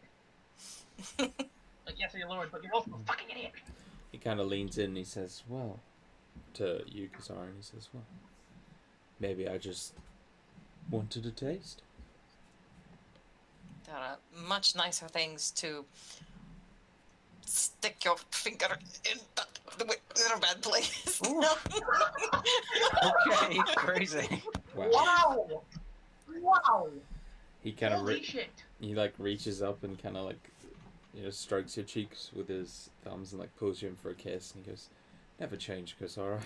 Like, yes, you're lord, but you're also a fucking idiot. He kind of leans in and he says, well, to you, Kasara, and he says, well, maybe I just wanted a taste. There are much nicer things to stick your finger in a bad place. Ooh. No. Okay, crazy. Wow. Wow! He kind of Holy shit! he like reaches up and kind of like, you know, strokes your cheeks with his thumbs and like pulls you in for a kiss, and he goes, never change, Kasara.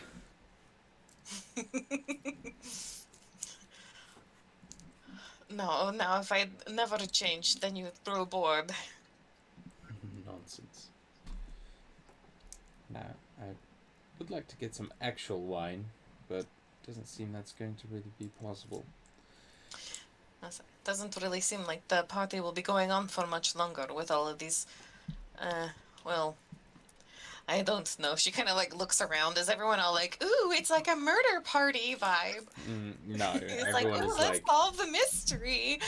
No, if I never changed, then you'd grow bored. Nonsense. Now, I would like to get some actual wine, but doesn't seem that's going to really be possible. Doesn't really seem like the party will be going on for much longer with all of these, well, I don't know. She kind of like looks around. Is everyone all like, ooh, it's like a murder party vibe? No, It's like, everyone ooh, is let's like... solve the mystery.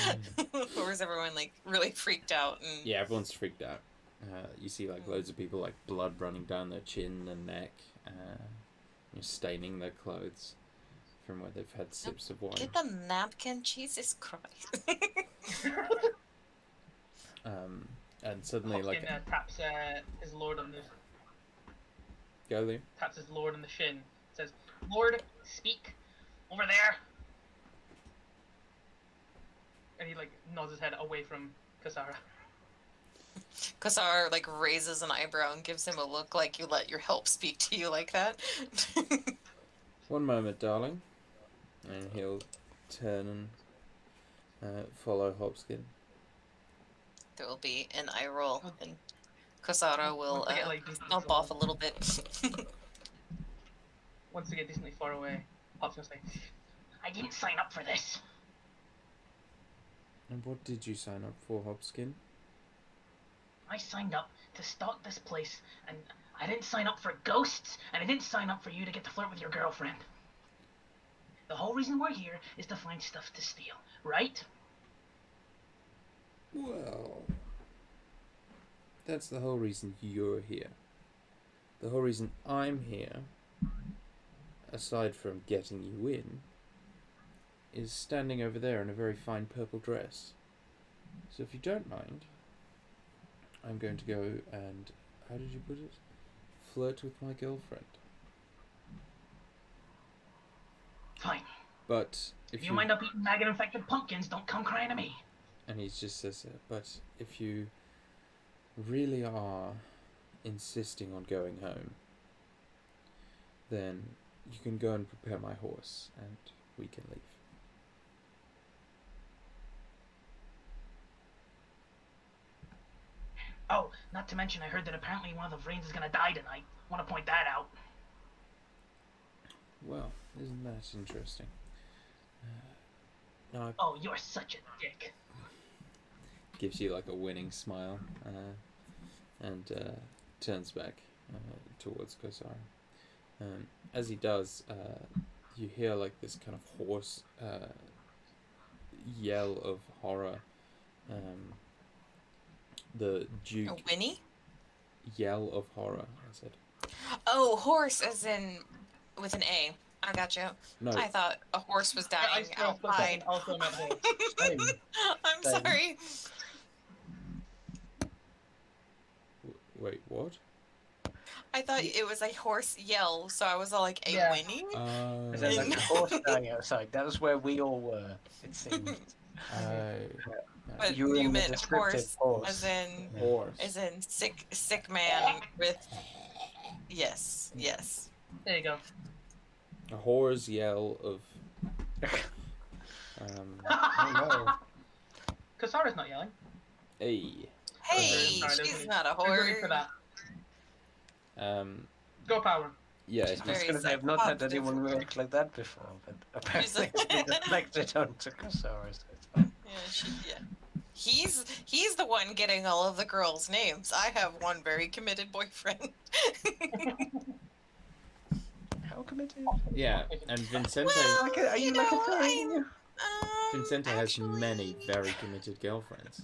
Or is everyone like really freaked out? And... Yeah, everyone's freaked out. You see like loads of people like blood running down their chin and neck, staining their clothes from where they've had sips of wine. Get the napkin, Jesus Christ. And suddenly Hopkins like... taps his lord on the Go there. taps his lord on the shin. Says, Lord, speak over there. And he like nods his head away from Kasara. Kasar like raises an eyebrow and gives him a look like you let your help speak to you like that. One moment, darling. And he'll turn and follow Hopskin. There will be an eye roll, and Kasara will Once they get, like, decently stomp far- off a little bit. Once they get decently far away, Hopkins will say, I didn't sign up for this. And what did you sign up for, Hopskin? I signed up to stalk this place, and I didn't sign up for ghosts, and I didn't sign up for you to get to flirt with your girlfriend. The whole reason we're here is to find stuff to steal, right? Well, that's the whole reason you're here. The whole reason I'm here, aside from getting you in, is standing over there in a very fine purple dress. So if you don't mind, I'm going to go and, how did you put it? Flirt with my girlfriend. Fine. But if If you wind up eating maggot-infected pumpkins, don't come crying to me. And he just says, but if you really are insisting on going home, then you can go and prepare my horse, and we can leave. Oh, not to mention I heard that apparently one of the Vrains is gonna die tonight. Want to point that out. Well, isn't that interesting? Now Oh, you're such a dick. gives you like a winning smile, and turns back towards Kosara. As he does, you hear like this kind of hoarse yell of horror. The Duke A whinny? yell of horror, I said. Oh, horse as in with an A. I gotcha. No, I thought a horse was I dying still outside. also meant horse. Same. I'm Same. sorry. wait, what? I thought it was a horse yell, so I was all like, a Yeah. whinny? Is there like a horse dying outside? That was where we all were, it seemed. But You were you in the meant descriptive horse, horse. as in horse. sick man with. Yes. There you go. A horror's yell of. Oh no. Kasara's not yelling. Hey. Hey, Sorry, she's there's not a There's no need horse. for that. Um. Go power. Yeah, She's I was very going to say, I've not had positive. anyone react like that before, but She's a- apparently it's been deflected onto Kosaris. So it's fine. Yeah. He's the one getting all of the girls' names. I have one very committed boyfriend. How committed? yeah. And Vincente, Well, Like are you like a thing? Vincente has actually, many very committed girlfriends.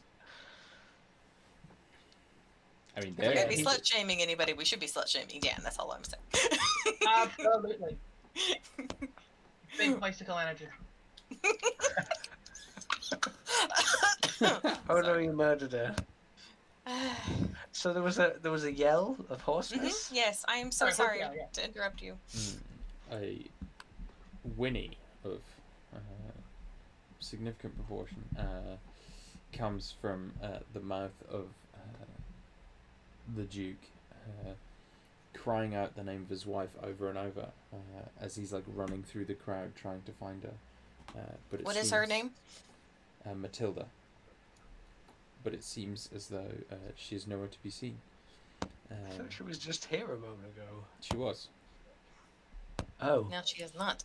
I mean, If we're gonna be he- slut shaming anybody, we should be slut shaming Dan. That's all I'm saying. Absolutely. Big bicycle energy. Oh no, you murdered her. So there was a yell of hoarseness. Yes, I am so Sorry, sorry yeah. to interrupt you. a whinny of significant proportion comes from the mouth of the Duke, crying out the name of his wife over and over as he's like running through the crowd trying to find her. But What is her name? Matilda. But it seems as though she is nowhere to be seen. I thought she was just here a moment ago. She was. Oh. No, she is not.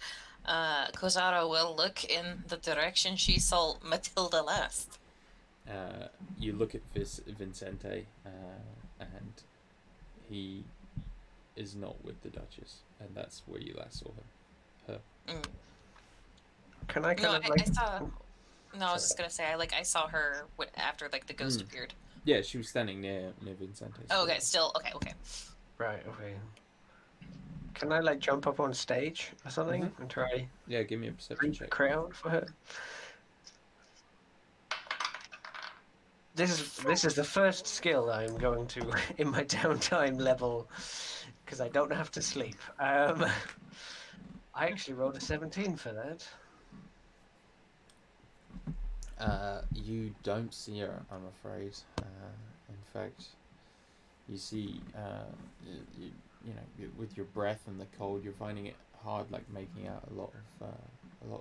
Kozaro will look in the direction she saw Matilda last. You look at Vincente, and he is not with the Duchess, and that's where you last saw her. Can I No, kind of I like? saw. No, I was just gonna say I saw her after like the ghost appeared. Yeah, she was standing near Vincente. Oh, okay, still okay. Right. Okay. Can I like jump up on stage or something and try Yeah, give me a perception read the check. crowd for her? This is the first skill I'm going to in my downtime level because I don't have to sleep. I actually rolled a 17 for that. You don't see her, I'm afraid. In fact, you see, you know, with your breath and the cold, you're finding it hard, like making out a lot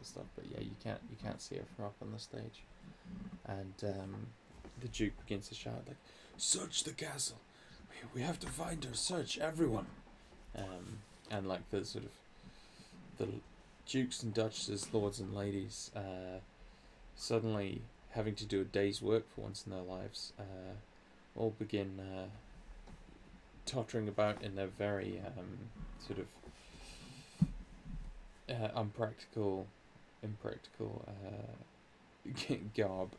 of stuff. But yeah, you can't see her from up on the stage. And the Duke begins to shout like, "Search the castle! We have to find her! Search everyone!" And like the sort of the dukes and duchesses, lords and ladies, suddenly having to do a day's work for once in their lives, all begin tottering about in their very sort of impractical garb,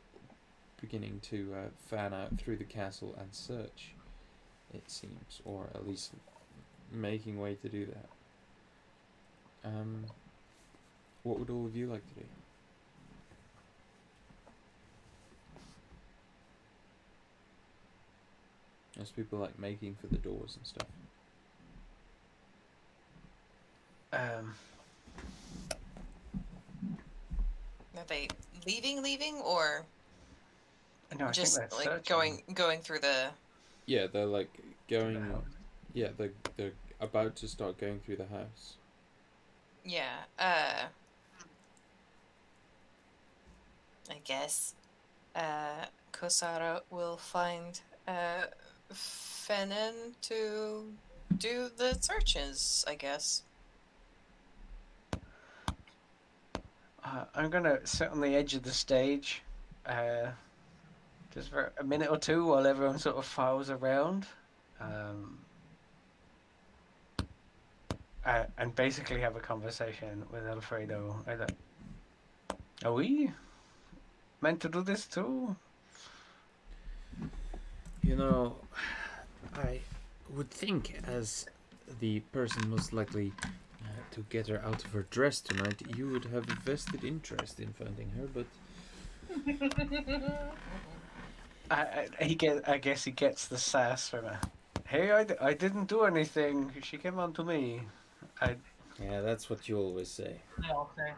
beginning to fan out through the castle and search, it seems, or at least making way to do that. What would all of you like to do? There's people like making for the doors and stuff. Are they leaving, or No, I just think that's like searching. going through the? Yeah, they're like going. house. Yeah, they're about to start going through the house. Yeah. I guess. Kosara will find Fennon to do the searches, I guess. I'm gonna sit on the edge of the stage, just for a minute or two while everyone sort of files around, and basically have a conversation with Alfredo. Are we meant to do this too? You know, I would think, as the person most likely to get her out of her dress tonight, you would have a vested interest in finding her, but I guess he gets the sass from her. Hey, I didn't do anything. She came on to me. yeah, that's what you always say. They all say.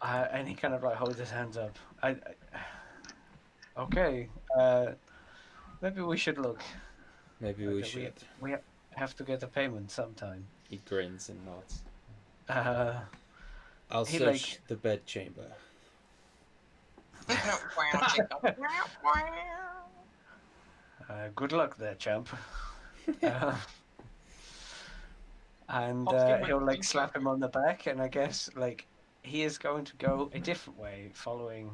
And he kind of like holds his hands up. Okay. Maybe we should look. Maybe we should. We have to get a payment sometime. He grins and nods. I'll He, search the bedchamber. Good luck there, champ. and Hopskin he'll with like two slap him on the back, and I guess like he is going to go a different way, following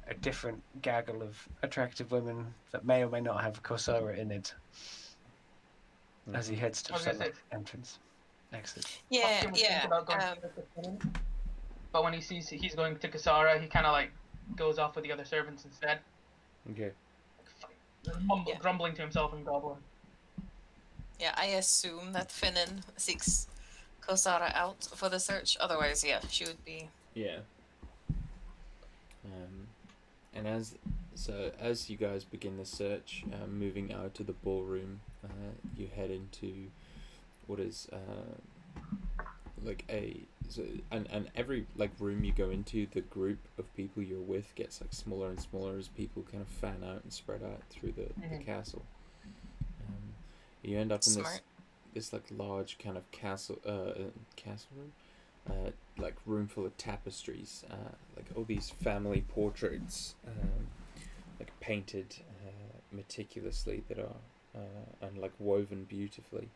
a different gaggle of attractive women that may or may not have Kosara in it, as he heads I to was some gonna say entrance, exit. Yeah, Hopskin was thinking yeah. about going to the Penton, but when he sees he's going to Kasara, he kind of like goes off with the other servants instead, Okay. Yeah. grumbling to himself in Goblin. Yeah, I assume that Finnan seeks Kosara out for the search. Otherwise, yeah, she would be. Yeah. And as you guys begin the search, moving out to the ballroom, you head into what is and every like room you go into, the group of people you're with gets like smaller and smaller as people kind of fan out and spread out through the castle. You end up in Smart. this like large kind of castle room, like room full of tapestries, like all these family portraits, like painted meticulously that are and like woven beautifully.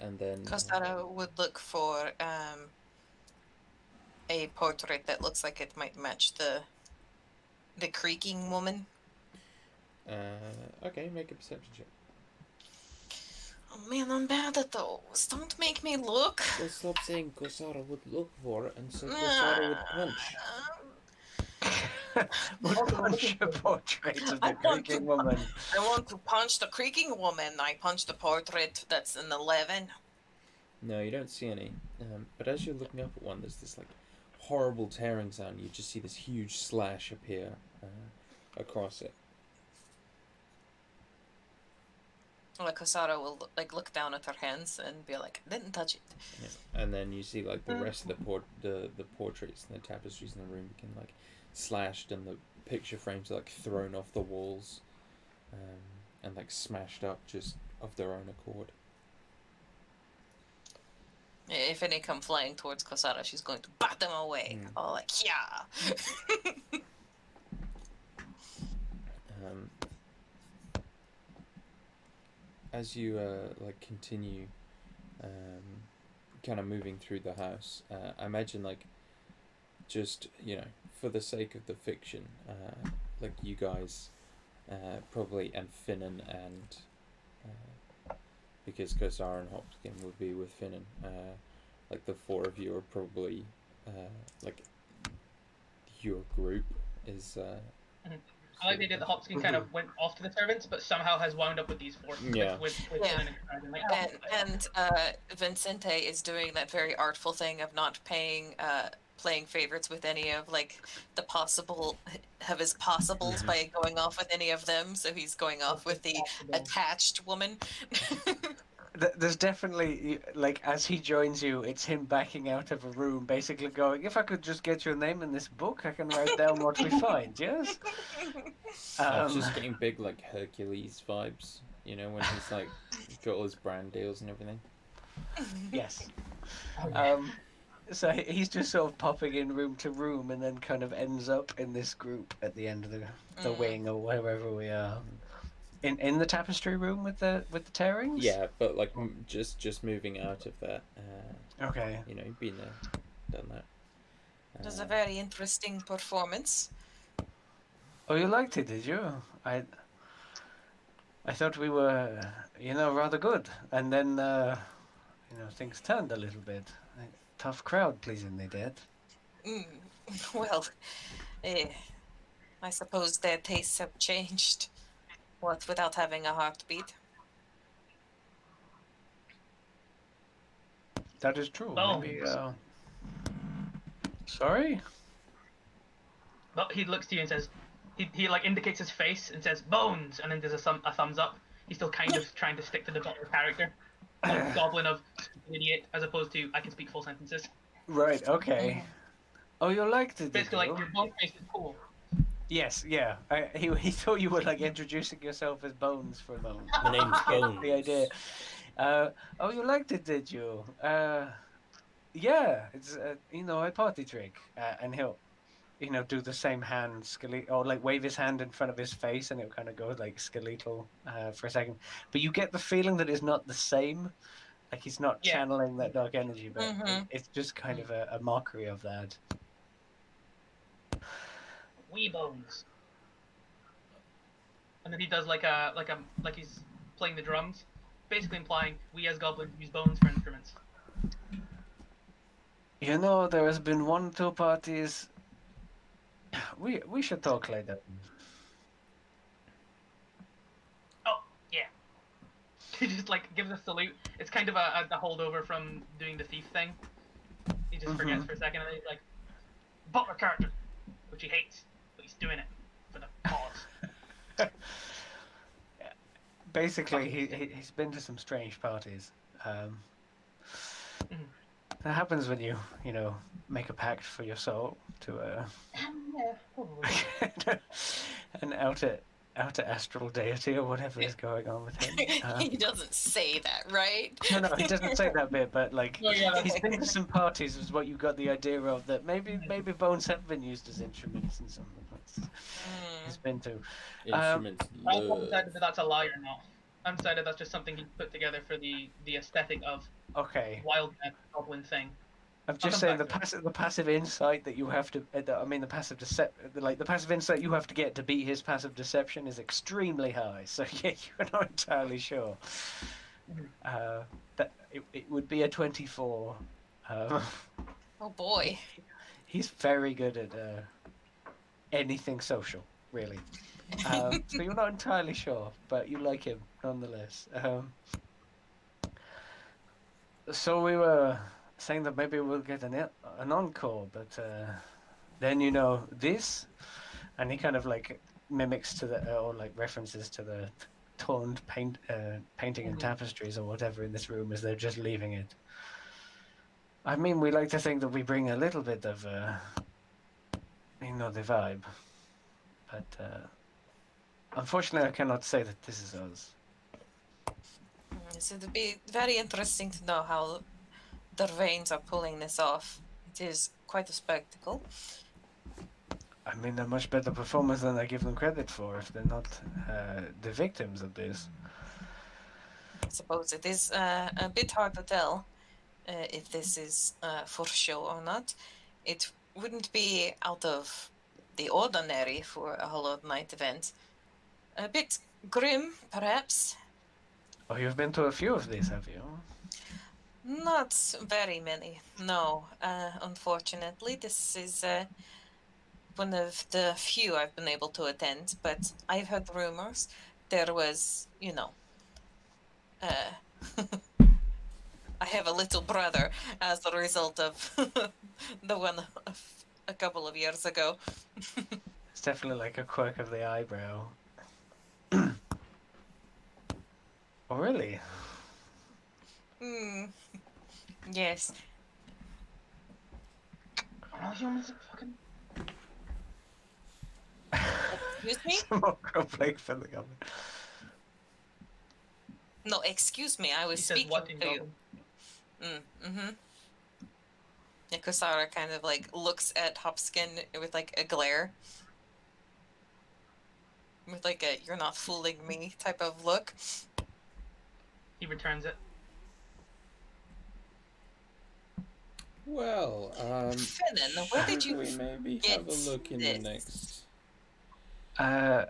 And then Kosara would look for a portrait that looks like it might match the creaking woman. okay, make a perception check. Oh man, I'm bad at those. Don't make me look. Well, stop saying Kosara would look for it and say Kosara would punch. Would punch a portrait of I the want creaking to- woman. I want to punch the creaking woman. I punch the portrait that's an 11. No, you don't see any. But as you're looking up at one, there's this like horrible tearing sound. You just see this huge slash appear across it. Like Kosara will like look down at her hands and be like, "Didn't touch it." Yeah. And then you see like the rest of the portraits and the tapestries in the room become like slashed, and the picture frames are like thrown off the walls, and like smashed up just of their own accord. If any come flying towards Kosara, she's going to bat them away. All like, yeah. As you like continue kind of moving through the house, I imagine like just for the sake of the fiction, like you guys probably, and Finnan, and because Kosara and Hopkins would be with Finnan, like the four of you are probably like your group is I like the idea that Hopskin kind of went off to the servants, but somehow has wound up with these four. Yeah. With Yeah. like, And Vincente is doing that very artful thing of not playing favorites with any of like the his possibles by going off with any of them. So he's going off with the attached woman. There's definitely, like, as he joins you, it's him backing out of a room, basically going, if I could just get your name in this book, I can write down what we find, yes? I'm just getting big, like, Hercules vibes, when he's, like, got all his brand deals and everything. Yes. So he's just sort of popping in room to room and then kind of ends up in this group at the end of the wing or wherever we are. In the tapestry room with the tearings? Yeah, but like just moving out of that. Okay. You've been there, done that. It was a very interesting performance. Oh, you liked it, did you? I thought we were, rather good, and then things turned a little bit. Tough crowd, pleasingly dead. Well, I suppose their tastes have changed. What, without having a heartbeat? That is true. Bones. Maybe, sorry? But he looks to you and says, he like indicates his face and says bones, and then there's a thumbs up. He's still kind of trying to stick to the better character, like Goblin of idiot, as opposed to I can speak full sentences. Right. Okay. Oh, you liked it. Basically, like your bone face is cool. Yes. Yeah. He thought you were like introducing yourself as Bones for a moment. My name's Bones. The idea. Oh, you liked it, did you? Yeah. It's a party trick, and he'll do the same hand, or like wave his hand in front of his face, and it'll kind of go like skeletal for a second. But you get the feeling that it's not the same. Like he's not Yeah. channeling that dark energy, but Mhm. it's just kind of a mockery of that. Wee bones. And then he does like he's playing the drums, basically implying we as goblins use bones for instruments. There has been 1-2 parties. We should talk later. Oh yeah. He just like gives a salute. It's kind of a holdover from doing the thief thing. He just forgets for a second, and then he's like, "Butler character," which he hates, but he's doing it for the cause. Basically, he's been to some strange parties. That happens when you make a pact for your soul to Yeah, probably. an outer astral deity or whatever is going on with him. He doesn't say that, right? No, he doesn't say that bit, but like Oh, yeah, he's been to some parties, is what you got the idea of. That maybe bones have been used as instruments in some of the he's been to. Instruments. I'm undecided that that's a lie or not. I'm decided that's just something he put together for the aesthetic of Okay. wild goblin thing. I'm just saying the passive insight that you have to. The passive the passive insight you have to get to beat his passive deception is extremely high. So yeah, you're not entirely sure. That it would be a 24. Oh boy. He's very good at anything social, really. So you're not entirely sure, but you like him nonetheless. So we were saying that maybe we'll get an encore, but then this, and he kind of like mimics to the or like references to the toned painting and tapestries or whatever in this room as they're just leaving it. I mean, we like to think that we bring a little bit of the vibe, but unfortunately I cannot say that this is us. So it'd be very interesting to know how the veins are pulling this off. It is quite a spectacle. I mean, they're much better performers than I give them credit for if they're not the victims of this. I suppose it is a bit hard to tell if this is for show or not. It wouldn't be out of the ordinary for a Hollow Knight event. A bit grim, perhaps. Oh, you've been to a few of these, have you? Not very many, no. Unfortunately, this is one of the few I've been able to attend, but I've heard rumors. There was, I have a little brother as a result of the one a couple of years ago. It's definitely like a quirk of the eyebrow. Oh, really? Yes. Are all humans fucking? Excuse me? Some more grumbling from the government. No, excuse me. I was He says speaking what in to you. goblin? Yeah, Kusara kind of like looks at Hopskin with like a glare. With like a "you're not fooling me" type of look. He returns it. Well, Finnan, where did you we maybe get have a look in this? the next.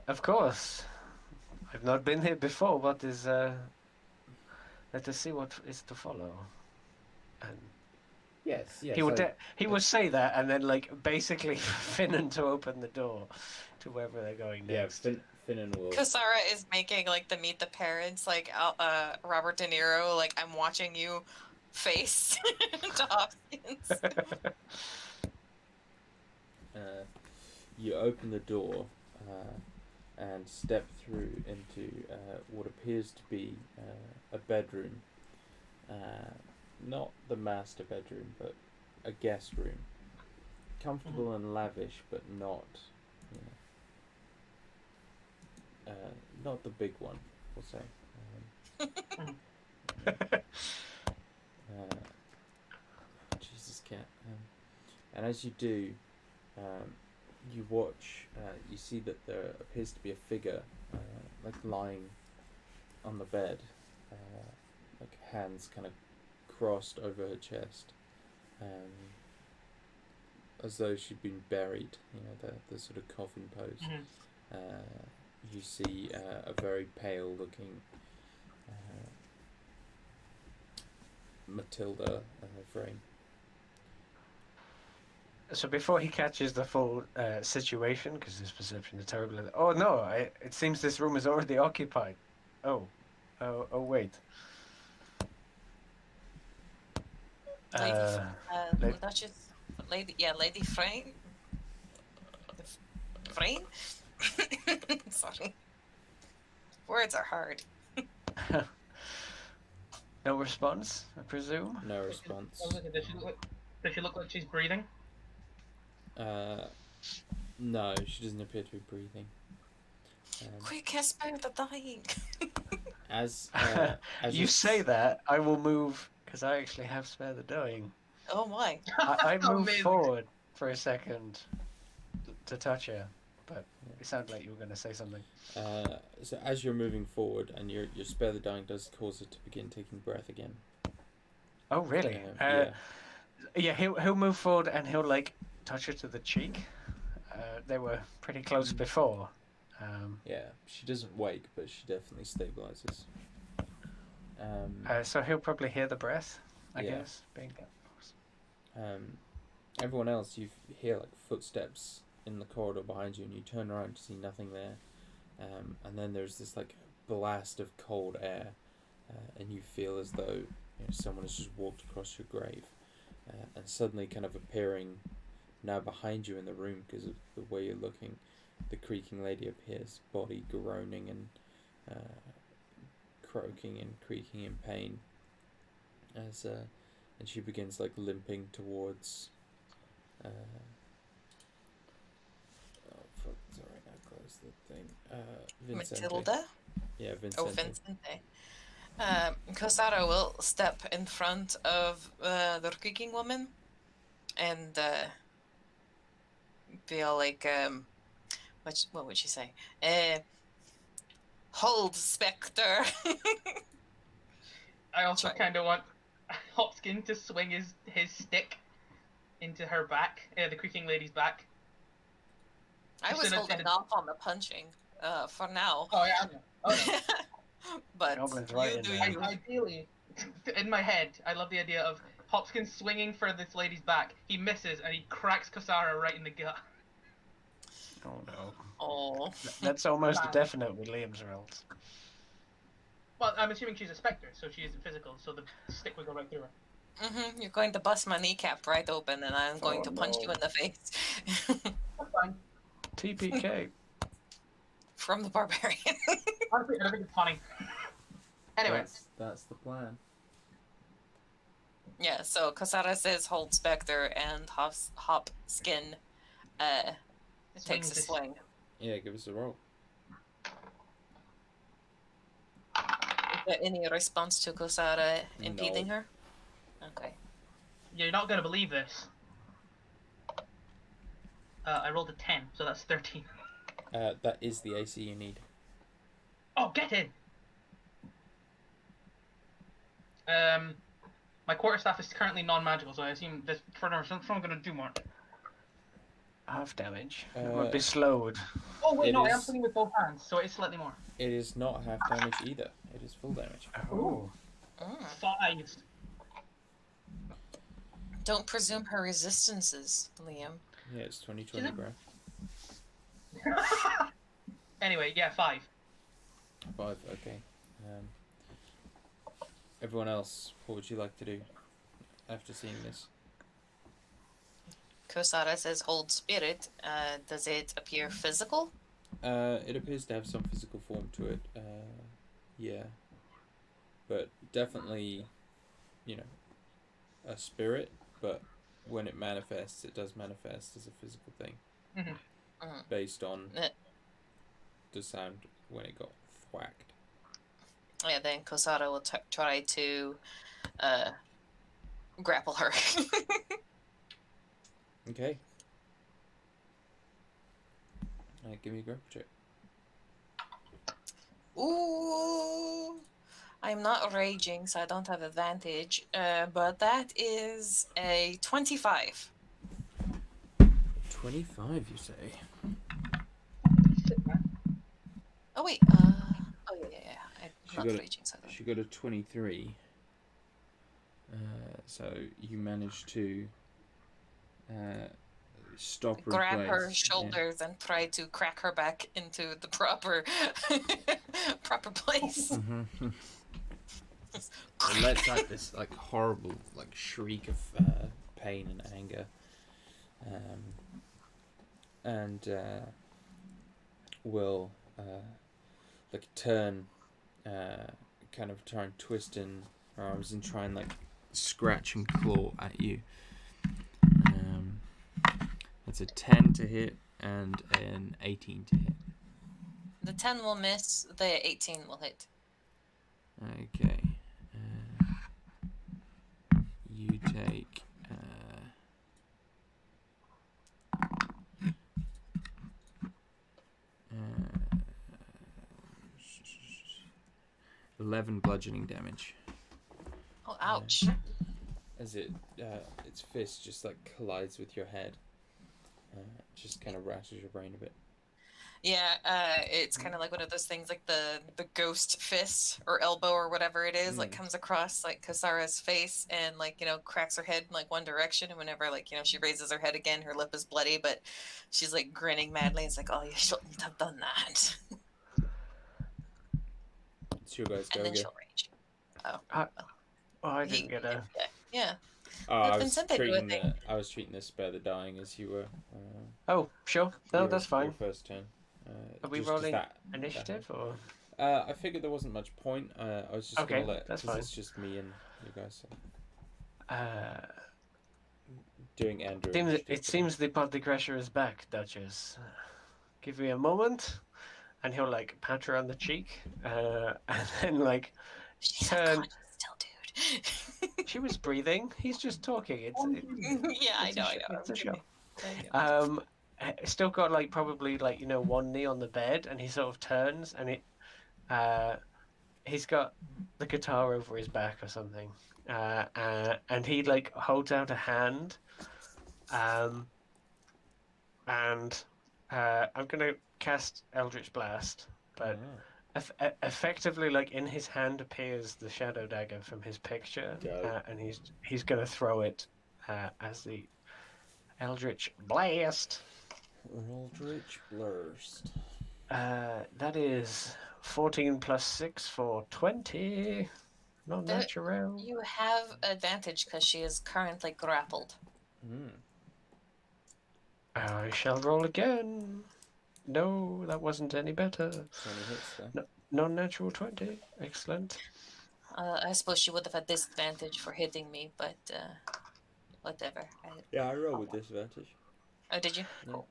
Of course. I've not been here before. What is let us see what is to follow. And Yes. he would say that and then like basically Finnan to open the door to wherever they're going next. Yeah, Finnan will. Kusara is making like the Meet the Parents, like Robert De Niro, like "I'm watching you" face to Hopkins. You open the door and step through into what appears to be a bedroom. Not the master bedroom, but a guest room. Comfortable and lavish, but not, not the big one, we'll say. Jesus, cat. And as you do, you watch. You see that there appears to be a figure, like lying on the bed, like hands kind of crossed over her chest, as though she'd been buried. You know, the sort of coffin pose. You see a very pale looking Matilda frame. So before he catches the full situation, because his perception is terrible. Oh no! It seems this room is already occupied. Oh wait. Lady, la- Duchess, Lady Frame. Frame? Sorry. Words are hard. No response, I presume. No response. Does she look like she's breathing? No, she doesn't appear to be breathing. Quick, spare the dying. As You say that, I will move because I actually have spare the dying. Oh my. I move Amazing. forward for a second to touch her, but it sounded like you were going to say something. So as you're moving forward, and your spare the dying does cause her to begin taking breath again. Oh really? Yeah. Yeah, he'll move forward and he'll like touch her to the cheek. They were pretty close before. Yeah, she doesn't wake, but she definitely stabilizes. So he'll probably hear the breath, I Yeah. guess. Being Everyone else, you hear like footsteps in the corridor behind you, and you turn around to see nothing there. And then there's this like blast of cold air, and you feel as though someone has just walked across your grave, and suddenly kind of appearing now behind you in the room because of the way you're looking. The creaking lady appears, body groaning and croaking and creaking in pain, as and she begins like limping towards. Oh fuck! Sorry, I closed the thing. Vincente. Matilda? Yeah, Vincente. Oh, Vincente. Kosara will step in front of the creaking woman and feel like, what would she say? Hold, Spectre. I also Sorry. kind of want Hopskin to swing his stick into her back, the creaking lady's back. I was holding off on the punching for now. Oh yeah, I know. Oh, no. But Goblin's right you in do there. you. Ideally, in my head, I love the idea of Hopskin swinging for this lady's back. He misses and he cracks Kosara right in the gut. Oh no. Oh. That's almost a definite with Liam's rolls. Well, I'm assuming she's a spectre, so she isn't physical, so the stick would go right through her. You're going to bust my kneecap right open, and I'm going to punch you in the face. That's fine. TPK. From the barbarian. Honestly, I don't think it's funny. Anyway. That's the plan. Yeah, so Kosara says hold Spectre, and Hop Skin takes a swing. Yeah, give us a roll. Is there any response to Kosara impeding her? Okay. You're not gonna believe this. I rolled a 10, so that's 13. That is the AC you need. Oh, get in! My quarterstaff is currently non-magical, so I assume this for I'm gonna do more. Half damage. It would be slowed. Oh wait, It no, I am is- swinging with both hands, so it's slightly more. It is not half damage either. It is full damage. Oh. 5. Don't presume her resistances, Liam. Yeah, it's 20/20 breath. Anyway, yeah, 5. 5. Okay. Everyone else, what would you like to do after seeing this? Kosara says hold spirit. Does it appear physical? It appears to have some physical form to it. Yeah. But definitely, a spirit, but when it manifests, it does manifest as a physical thing. Mm-hmm. Based on the sound when it got thwacked. Yeah, then Kosara will try to grapple her. Okay. Give me a grapple check. Ooh. I'm not raging, so I don't have advantage. But that is a 25. 25, you say? Shit, man. Oh wait. Oh yeah. I'm She not got a- raging, so I don't. She got a 23. So you managed to stop her. Grab her shoulders and try to crack her back into the proper proper place. Mm-hmm. It lets out this like horrible like shriek of pain and anger, and will like turn, kind of try and twist in her arms and try and like scratch and claw at you. That's a 10 to hit and an 18 to hit. The 10 will miss, the 18 will hit. Okay. You take 11 bludgeoning damage. Oh, ouch. As its fist just like collides with your head. Just kind of rattles your brain a bit. Yeah, it's kind of like one of those things, like the ghost fist or elbow or whatever it is, like comes across like Kasara's face and like, you know, cracks her head in like one direction, and whenever like, you know, she raises her head again, her lip is bloody, but she's like grinning madly. It's like, oh, you shouldn't have done that. It's your guys' go And then again. she'll rage. Oh, I didn't get a. yeah. I It's was Vincente doing treating I was treating the spare the dying as you were. Oh, sure. No, your, that's fine. Your first turn. Are we just 'cause rolling initiative or? I figured there wasn't much point. I was just Okay, gonna let that's because fine. it's just me and you guys. So. Uh, Doing Andrew. it seems the Poddigresher is back, Duchess. Give me a moment, and he'll like pat her on the cheek, and then like She's turn. unconscious still, dude. She was breathing. He's just talking. Yeah, I know. It's a show. I know. Still got like probably like, you know, one knee on the bed, and he sort of turns, and he's got the guitar over his back or something, and he like holds out a hand, and I'm gonna cast Eldritch Blast, but effectively like in his hand appears the shadow dagger from his picture, and he's gonna throw it as the Eldritch Blast. Eldritch Blast. That is 14 plus 6 for 20. Not natural. You have advantage because she is currently grappled. I shall roll again. No, that wasn't any better. 20 hits there. No, non-natural 20. Excellent. I suppose she would have had disadvantage for hitting me, but whatever. I roll with disadvantage. Oh, did you? No.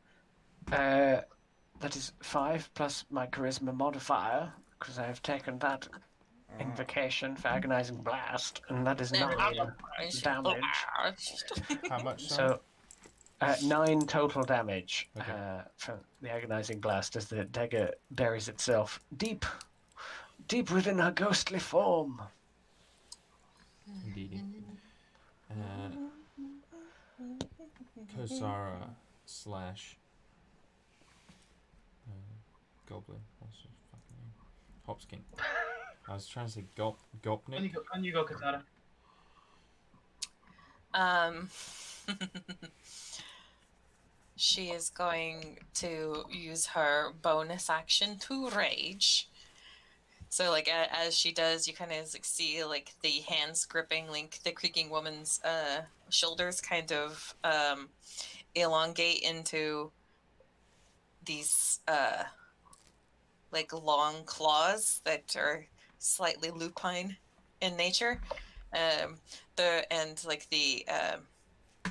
That is 5 plus my charisma modifier, because I have taken that invocation for agonizing blast, and that is 9 damage. How much? So 9 total damage from the agonizing blast as the dagger buries itself deep within her ghostly form. Indeed. Kosara slash Goblin. What's his fucking name? Hopskin. I was trying to say Gopnik. On you go, Katara. She is going to use her bonus action to rage. So, like, as she does, you kind of like, see, like, the hands gripping, like, the creaking woman's shoulders kind of elongate into these, like, long claws that are slightly lupine in nature.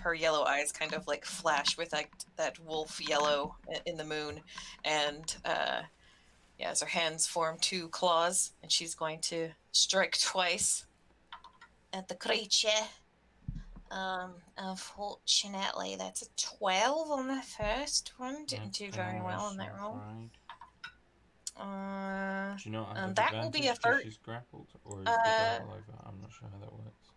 Her yellow eyes kind of like flash with like that wolf yellow in the moon, and as her hands form 2 claws, and she's going to strike twice at the creature. Unfortunately, that's a 12 on the first one. Didn't That's do very well on that I'm roll. afraid. Uh, Do you not have that will be a advantage because third. she's grappled, or is the grapple over? I'm not sure how that works.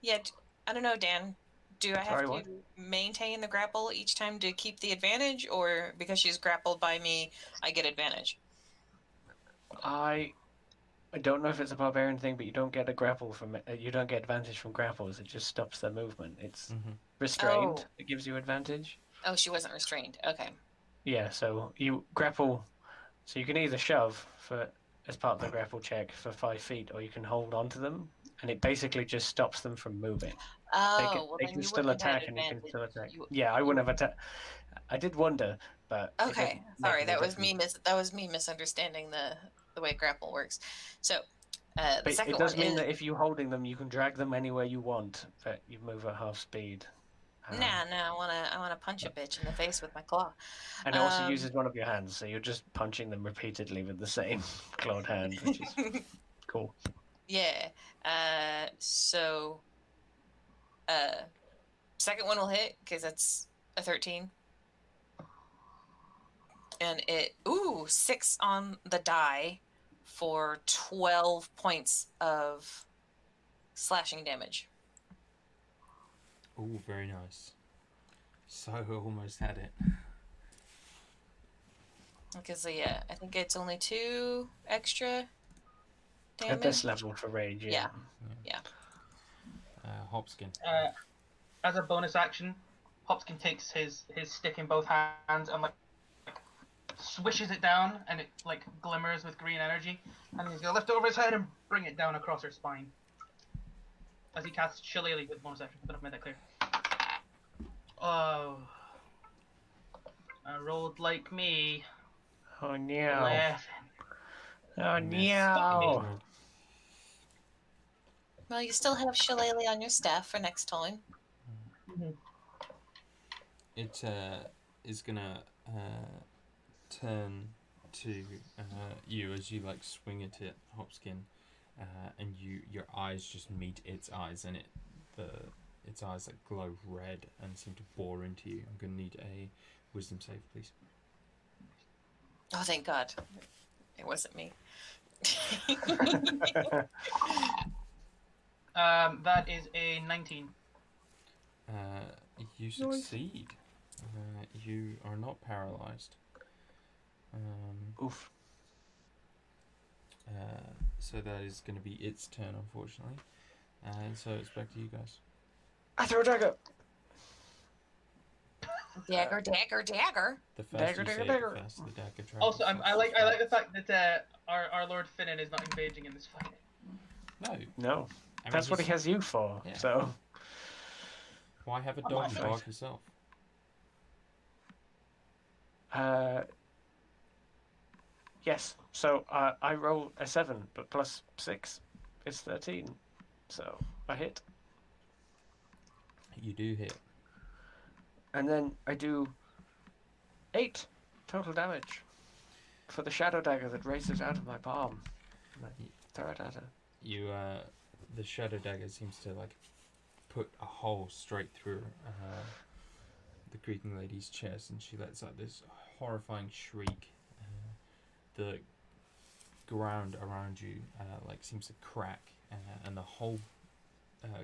Yeah, I don't know, Dan. Do I have Sorry, to what? maintain the grapple each time to keep the advantage, or because she's grappled by me, I get advantage? I don't know if it's a barbarian thing, but you don't get a grapple from it. You don't get advantage from grapples. It just stops their movement. It's restrained. Oh. It gives you advantage. Oh, she wasn't restrained. Okay. Yeah, so you grapple. So you can either shove for as part of the grapple check for 5 feet, or you can hold on to them, and it basically just stops them from moving. Oh, well, They then can you still wouldn't have had attack, and you can advantage. still attack. You, Yeah, I you wouldn't have attacked. I did wonder, but it Okay, doesn't make sorry, any that was me. difference. That was me misunderstanding the way grapple works. So, the But it second does one mean is that if you're holding them, you can drag them anywhere you want, but you move at half speed. nah. I wanna punch a bitch in the face with my claw. And it also uses one of your hands, so you're just punching them repeatedly with the same clawed hand, which is cool. Yeah. So, second one will hit because it's a 13, and 6 on the die for 12 points of slashing damage. Oh, very nice. So almost had it. Because I think it's only 2 extra damage. At this level for rage, yeah. Hopskin. As a bonus action, Hopskin takes his stick in both hands and like swishes it down, and it like glimmers with green energy, and he's gonna lift it over his head and bring it down across her spine. As he casts Shillelagh with bonus action. I don't know if I made that clear. Oh, I rolled like me. Oh no. 11. Oh Miss. no. Well, you still have Shillelagh on your staff for next time. It is gonna turn to you as you like swing at it, Hopskin, and your eyes just meet its eyes, and its eyes like glow red and seem to bore into you. I'm gonna need a wisdom save, please. Oh, thank God. It wasn't me. That is a 19. You succeed. You are not paralyzed. Oof. So that is going to be its turn, unfortunately. And so it's back to you guys. I throw a dagger. Dagger, dagger, dagger. The faster Dagger, you say dagger, it, the faster the dagger travels. Also, I like the fact that our Lord Finnan is not engaging in this fight. No. No. That's what he has you for. Yeah. So. Why have a dog and bark yourself? Yes. So I roll a 7, but plus 6 is 13. So I hit. You do hit. And then I do 8 total damage for the shadow dagger that races out of my palm. And I throw it at her. You, the shadow dagger seems to like put a hole straight through the Greeking lady's chest, and she lets out this horrifying shriek. The ground around you like seems to crack, and the whole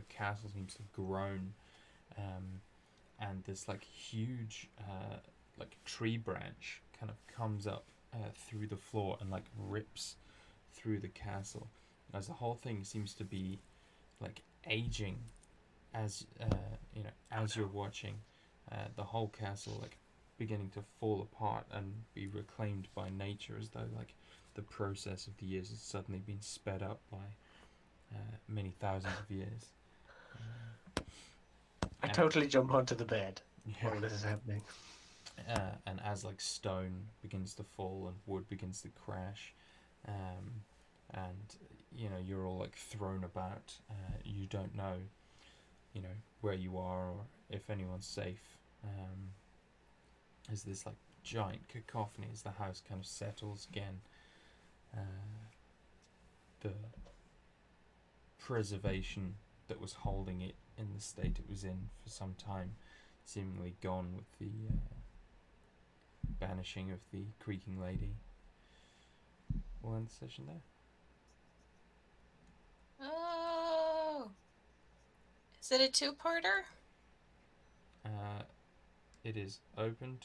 castle seems to groan, and this like huge like tree branch kind of comes up through the floor and like rips through the castle, as the whole thing seems to be like aging as as you're watching the whole castle like beginning to fall apart and be reclaimed by nature, as though like the process of the years has suddenly been sped up by many thousands of years. I totally jump onto the bed Yeah. while this is happening. And as like stone begins to fall and wood begins to crash, and you're all like thrown about, you don't know where you are or if anyone's safe, as this like giant cacophony as the house kind of settles again. The preservation that was holding it in the state it was in for some time, seemingly gone with the banishing of the creaking lady. We'll end the session there. Oh. Is it a two-parter? It is open